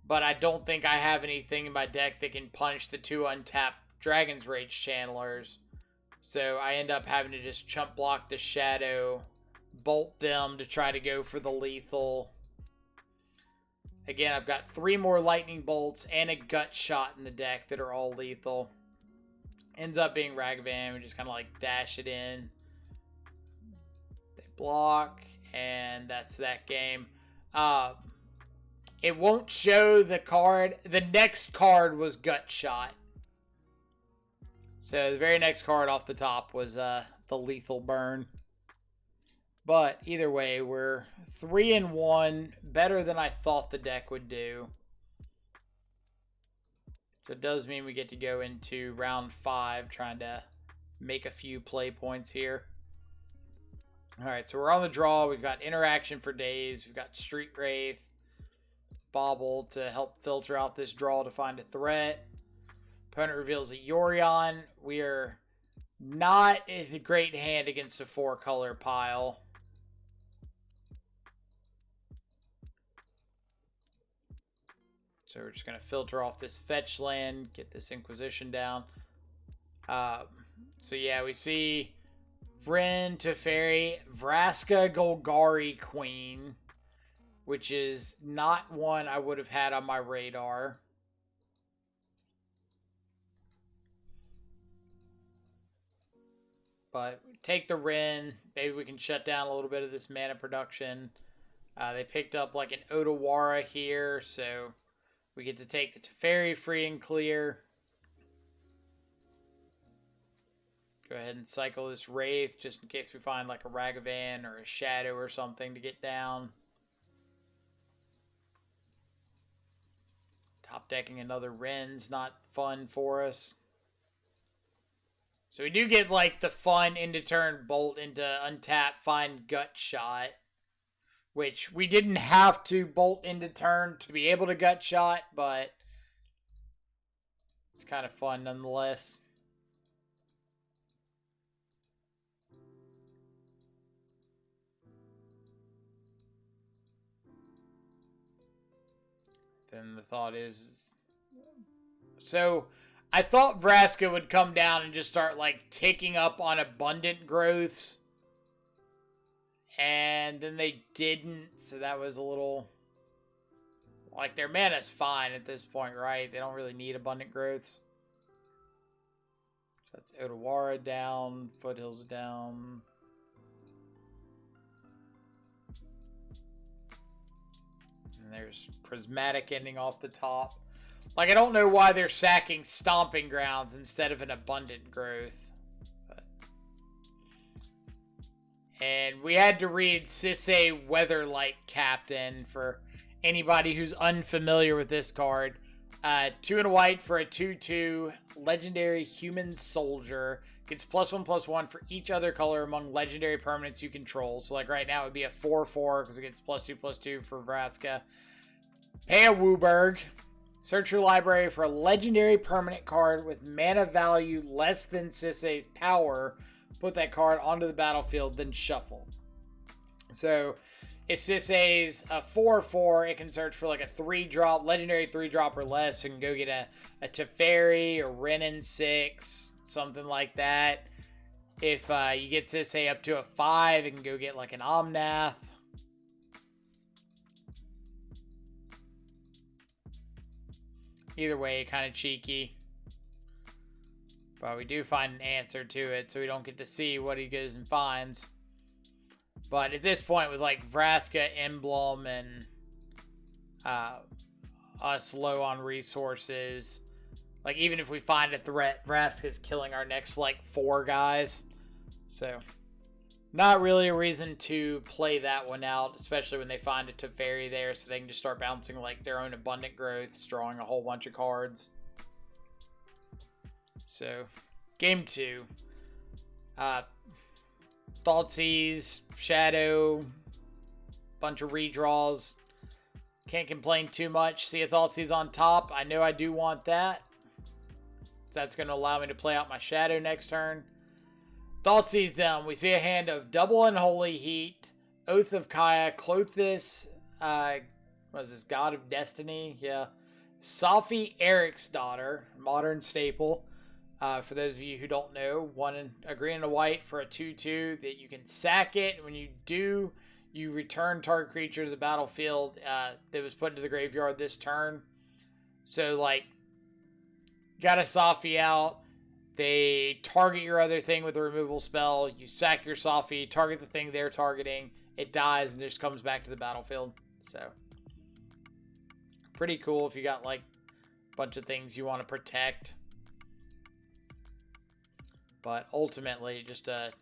But I don't think I have anything in my deck that can punish the 2 untapped Dragon's Rage Channelers. So I end up having to just chump block the Shadow, bolt them to try to go for the lethal. Again, I've got 3 more Lightning Bolts and a Gut Shot in the deck that are all lethal. Ends up being Ragavan. We just kind of like dash it in. They block, and that's that game. It won't show the card. The next card was Gut Shot. So the very next card off the top was the Lethal Burn. But either way, we're 3-1. Better than I thought the deck would do. So it does mean we get to go into round 5 trying to make a few play points here. Alright, so we're on the draw. We've got Interaction for Days. We've got Street Wraith, Bauble to help filter out this draw to find a threat. Opponent reveals a Yorion. We are not in a great hand against a 4-color pile. So we're just going to filter off this fetch land, get this Inquisition down. So yeah, we see Ren, Teferi, Vraska, Golgari, Queen, which is not one I would have had on my radar. But take the Ren. Maybe we can shut down a little bit of this mana production. They picked up like an Otawara here, so we get to take the Teferi free and clear. Go ahead and cycle this Wraith just in case we find like a Ragavan or a Shadow or something to get down. Top decking another Ren's not fun for us. So we do get like the fun into turn bolt into untap, find Gut Shot. Which we didn't have to bolt into turn to be able to Gut Shot, but it's kind of fun nonetheless. Then the thought is... So, I thought Vraska would come down and just start, like, ticking up on abundant growths. And then they didn't, so that was a little... Like, their mana's fine at this point, right? They don't really need abundant growths. So that's Otawara down, Foothills down... There's Prismatic ending off the top. Like, I don't know why they're sacking Stomping Grounds instead of an Abundant Growth. But. And we had to read Sisay Weatherlight Captain for anybody who's unfamiliar with this card. 2 and a white for a 2/2 Legendary Human Soldier. Gets +1/+1 for each other color among legendary permanents you control. So, like, right now it would be a 4/4 because it gets +2/+2 for Vraska. Pay a Wooburg. Search your library for a legendary permanent card with mana value less than Sisay's power. Put that card onto the battlefield, then shuffle. So, if Sisay's a 4/4, it can search for like a 3-drop, legendary 3-drop or less. It can go get a Teferi or Renin 6. Something like that. If you get Sisay up to a 5, it can go get like an Omnath. Either way, kind of cheeky. But we do find an answer to it, so we don't get to see what he goes and finds. But at this point, with like Vraska, Emblem, and us low on resources... Like, even if we find a threat, Vraska's killing our next, like, 4 guys. So, Not really a reason to play that one out, especially when they find a Teferi there, so they can just start bouncing like their own abundant growths, drawing a whole bunch of cards. So, game 2. Thoughtseize, Shadow, bunch of redraws. Can't complain too much. See a Thoughtseize on top. I know I do want that. That's going to allow me to play out my Shadow next turn. Thoughtseize them. We see a hand of double Unholy Heat, Oath of Kaya, Clothis, what is this, God of Destiny? Yeah. Safi Eric's Daughter, modern staple. For those of you who don't know, a green and a white for a 2/2 that you can sack it. When you do, you return target creature to the battlefield that was put into the graveyard this turn. So, like, got a Safi out. They target your other thing with a removal spell. You sack your Safi, target the thing they're targeting. It dies and just comes back to the battlefield. So, pretty cool if you got, like, a bunch of things you want to protect. But ultimately, just a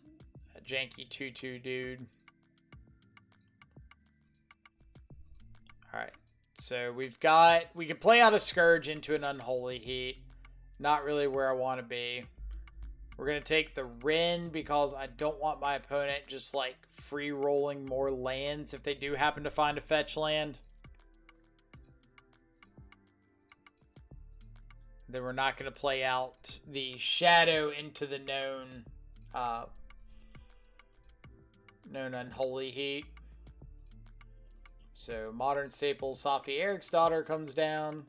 janky 2/2 dude. Alright. So, we can play out a Scourge into an Unholy Heat. Not really where I want to be. We're going to take the Wrenn because I don't want my opponent just like free rolling more lands if they do happen to find a fetch land. Then we're not going to play out the Shadow into the known Unholy Heat. So modern staple Safi Eric's Daughter comes down.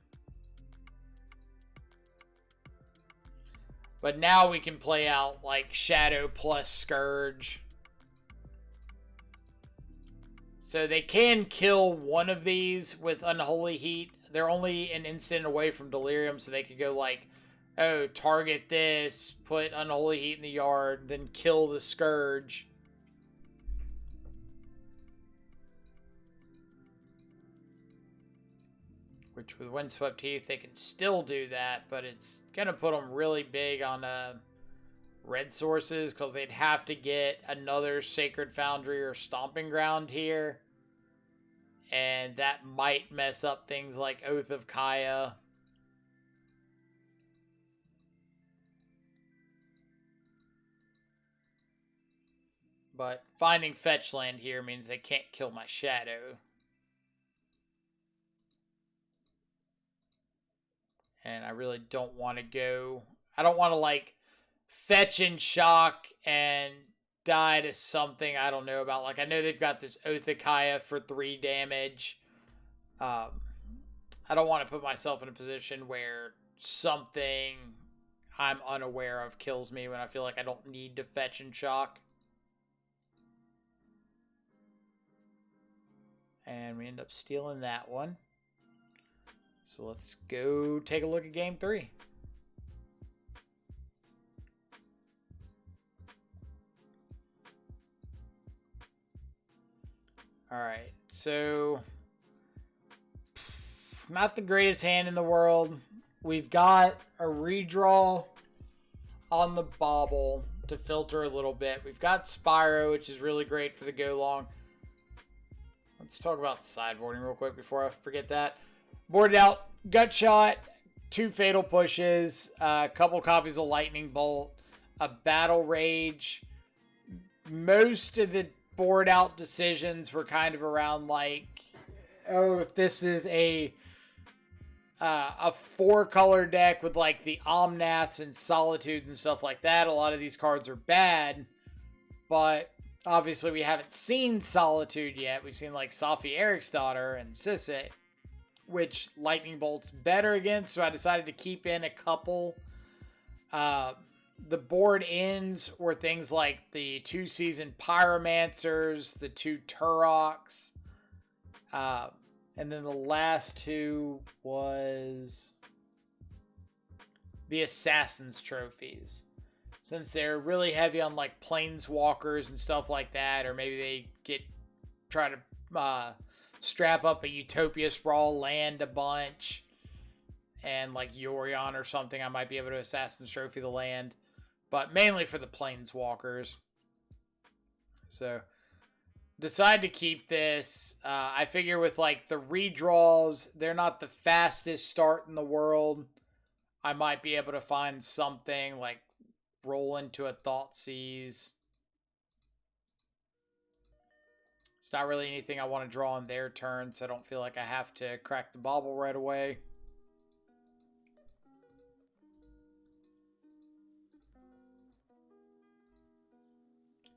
But now we can play out, like, Shadow plus Scourge. So they can kill one of these with Unholy Heat. They're only an instant away from Delirium, so they could go, like, oh, target this, put Unholy Heat in the yard, then kill the Scourge. Which, with Windswept Heath, they can still do that, but it's going to put them really big on red sources, because they'd have to get another Sacred Foundry or Stomping Ground here. And that might mess up things like Oath of Kaya. But finding fetch land here means they can't kill my Shadow. And I really don't want to go... I don't want to, like, fetch and shock and die to something I don't know about. Like, I know they've got this Oath of Kaya for 3 damage. I don't want to put myself in a position where something I'm unaware of kills me when I feel like I don't need to fetch and shock. And we end up stealing that one. So let's go take a look at game 3. Alright, so not the greatest hand in the world. We've got a redraw on the bauble to filter a little bit. We've got Spyro, which is really great for the go long. Let's talk about sideboarding real quick before I forget that. Boarded out, Gut Shot, 2 Fatal Pushes, a couple copies of Lightning Bolt, a Battle Rage. Most of the board out decisions were kind of around like, oh, if this is a 4-color deck with like the Omnaths and Solitudes and stuff like that, a lot of these cards are bad. But obviously we haven't seen Solitude yet. We've seen like Safi Eric's Daughter and Sisset, which Lightning Bolt's better against, so I decided to keep in a couple. The board ends were things like the 2-season Pyromancers, the 2 Turoks, and then the last 2 was the Assassin's Trophies. Since they're really heavy on like Planeswalkers and stuff like that, or maybe they try to strap up a Utopia Sprawl land a bunch, and like Yorion or something, I might be able to Assassin's Trophy the land, but mainly for the Planeswalkers. So decide to keep this. I figure with like the redraws, they're not the fastest start in the world. I might be able to find something like roll into a Thoughtseize. It's not really anything I want to draw on their turn, so I don't feel like I have to crack the bauble right away.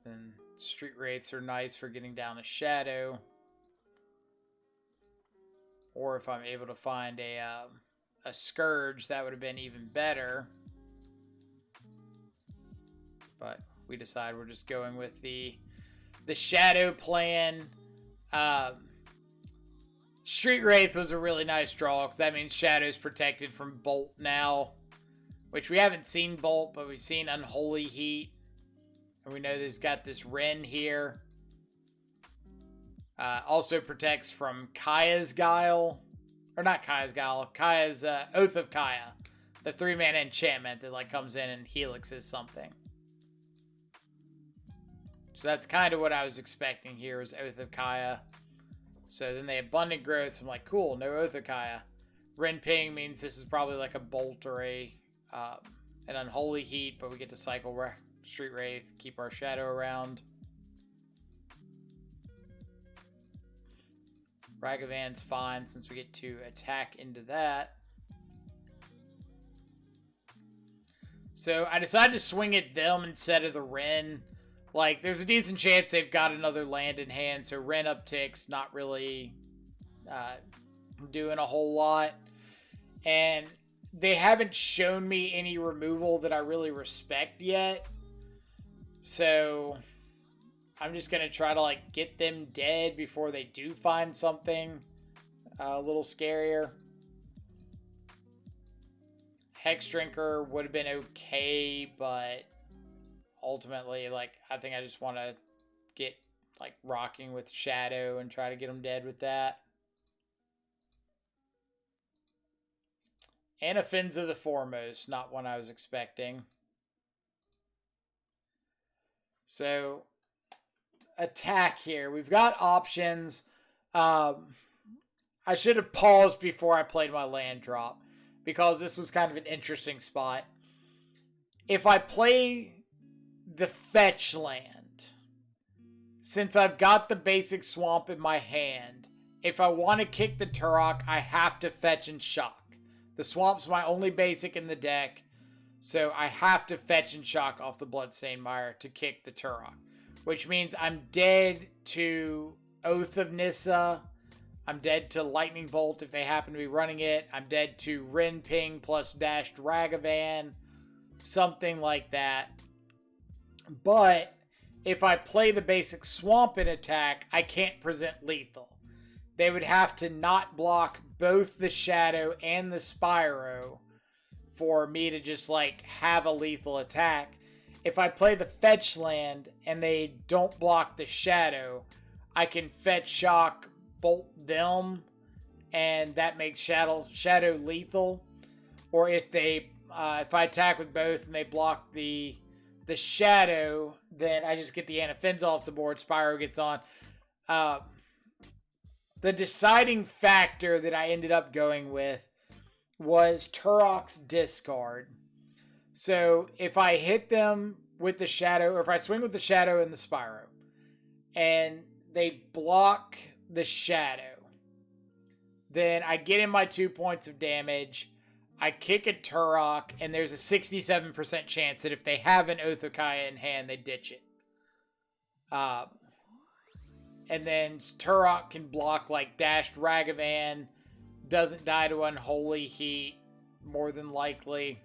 Then Street Wraiths are nice for getting down a shadow. Or if I'm able to find a Scourge, that would have been even better. But we decide we're just going with the shadow plan. Street Wraith was a really nice draw, because that means Shadow's protected from Bolt now. Which we haven't seen Bolt, but we've seen Unholy Heat. And we know there's got this Wren here. Also protects from Kaya's Guile. Or not Kaya's Guile. Kaya's Oath of Kaya. The 3-mana enchantment that like comes in and helixes something. So that's kind of what I was expecting here was Oath of Kaya. So then they Abundant Growth. So I'm like, cool, no Oath of Kaya. Ren Ping means this is probably like a Bolt or an Unholy Heat, but we get to cycle Street Wraith, keep our shadow around. Ragavan's fine since we get to attack into that. So I decided to swing at them instead of the Wren. Like, there's a decent chance they've got another land in hand, so Wren upticks not really doing a whole lot. And they haven't shown me any removal that I really respect yet. So I'm just going to try to like get them dead before they do find something a little scarier. Hex Drinker would have been okay, but ultimately, like, I think I just want to get like rocking with Shadow and try to get them dead with that. And Offensive the Foremost, not one I was expecting. So, attack here. We've got options. I should have paused before I played my land drop, because this was kind of an interesting spot. If I play the fetch land, since I've got the basic swamp in my hand, if I want to kick the Turok, I have to fetch and shock. The swamp's my only basic in the deck, so I have to fetch and shock off the Bloodstained Mire to kick the Turok. Which means I'm dead to Oath of Nissa. I'm dead to Lightning Bolt if they happen to be running it. I'm dead to Ren Ping plus Dashed Ragavan. Something like that. But if I play the basic swamp in attack, I can't present lethal. They would have to not block both the Shadow and the Spyro for me to just like have a lethal attack. If I play the fetch land and they don't block the Shadow, I can fetch shock, bolt them, and that makes Shadow lethal. Or if I attack with both and they block the Shadow, then I just get the Anafenza off the board. Spyro gets on. The deciding factor that I ended up going with was Turok's discard. So if I hit them with the Shadow, or if I swing with the Shadow and the Spyro, and they block the Shadow, then I get in my 2 points of damage. I kick a Turok, and there's a 67% chance that if they have an Oath of Kaya in hand, they ditch it. And then Turok can block like Dashed Ragavan, doesn't die to Unholy Heat, more than likely.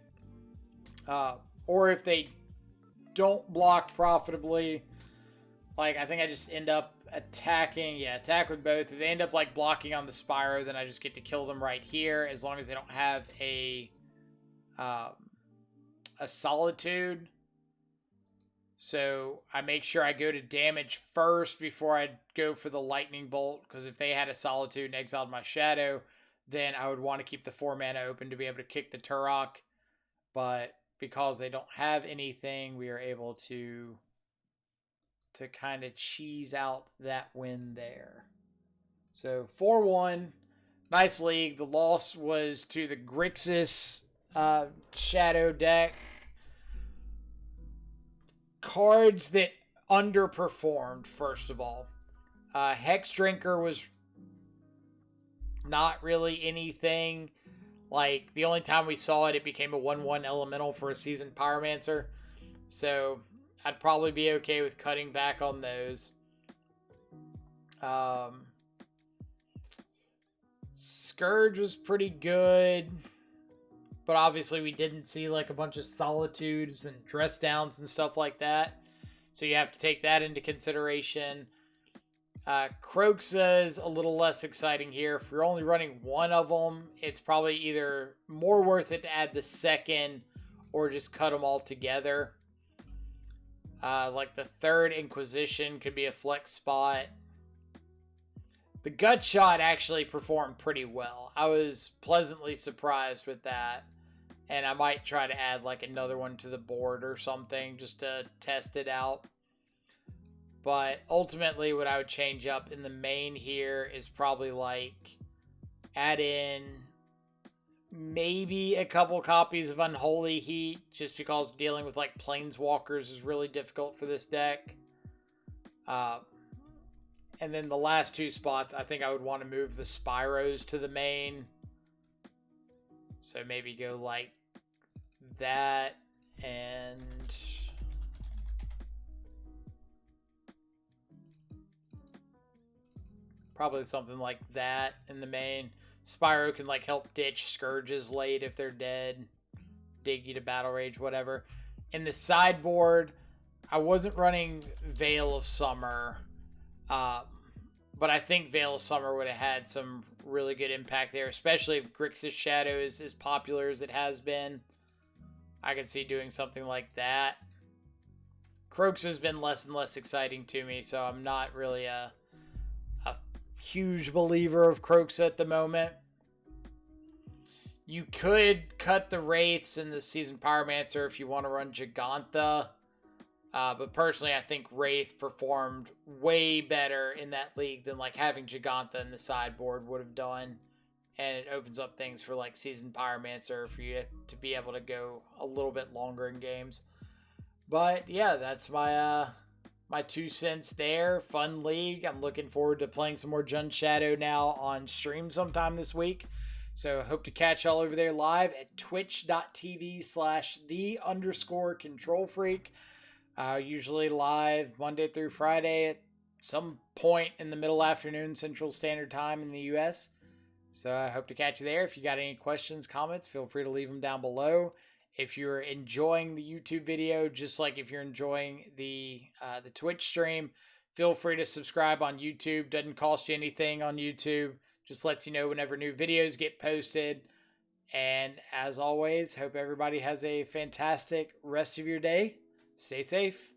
Or if they don't block profitably, like I think I just end up attacking. Yeah, attack with both. If they end up like blocking on the Spyro, then I just get to kill them right here, as long as they don't have a Solitude. So I make sure I go to damage first before I go for the Lightning Bolt, because if they had a Solitude and exiled my Shadow, then I would want to keep the 4 mana open to be able to kick the Turok. But because they don't have anything, we are able to to kind of cheese out that win there. So 4-1. Nice league. The loss was to the Grixis Shadow deck. Cards that underperformed, first of all. Hex Drinker was not really anything. Like, the only time we saw it, it became a 1-1 elemental for a seasoned Pyromancer. So, I'd probably be okay with cutting back on those. Scourge was pretty good, but obviously we didn't see like a bunch of solitudes and dress downs and stuff like that, so you have to take that into consideration. Croxa is a little less exciting here. If you're only running one of them, it's probably either more worth it to add the second or just cut them all together. Like the third Inquisition could be a flex spot. The gut shot actually performed pretty well. I was pleasantly surprised with that. And I might try to add like another one to the board or something just to test it out. But ultimately what I would change up in the main here is probably like add in maybe a couple copies of Unholy Heat, just because dealing with like Planeswalkers is really difficult for this deck. And then the last two spots, I think I would want to move the Spyros to the main. So maybe go like that and probably something like that in the main. Spyro can like help ditch Scourges late if they're dead. Dig you to Battle Rage, whatever. In the sideboard, I wasn't running Veil of Summer. But I think Veil of Summer would have had some really good impact there, especially if Grixis Shadow is as popular as it has been. I could see doing something like that. Croaks has been less and less exciting to me, so I'm not really a huge believer of Croaks at the moment. You could cut the Wraiths in the Seasoned Pyromancer if you want to run Gigantha. But personally, I think Wraith performed way better in that league than like having Gigantha in the sideboard would have done. And it opens up things for like Seasoned Pyromancer for you to be able to go a little bit longer in games. But yeah, that's my my 2 cents there. Fun league. I'm looking forward to playing some more Jund Shadow now on stream sometime this week. So hope to catch y'all over there live at twitch.tv/the_control_freak. Usually live Monday through Friday at some point in the middle afternoon Central Standard Time in the US. So I hope to catch you there. If you got any questions, comments, feel free to leave them down below. If you're enjoying the YouTube video, just like if you're enjoying the Twitch stream, feel free to subscribe on YouTube. Doesn't cost you anything on YouTube. Just lets you know whenever new videos get posted. And as always, hope everybody has a fantastic rest of your day. Stay safe.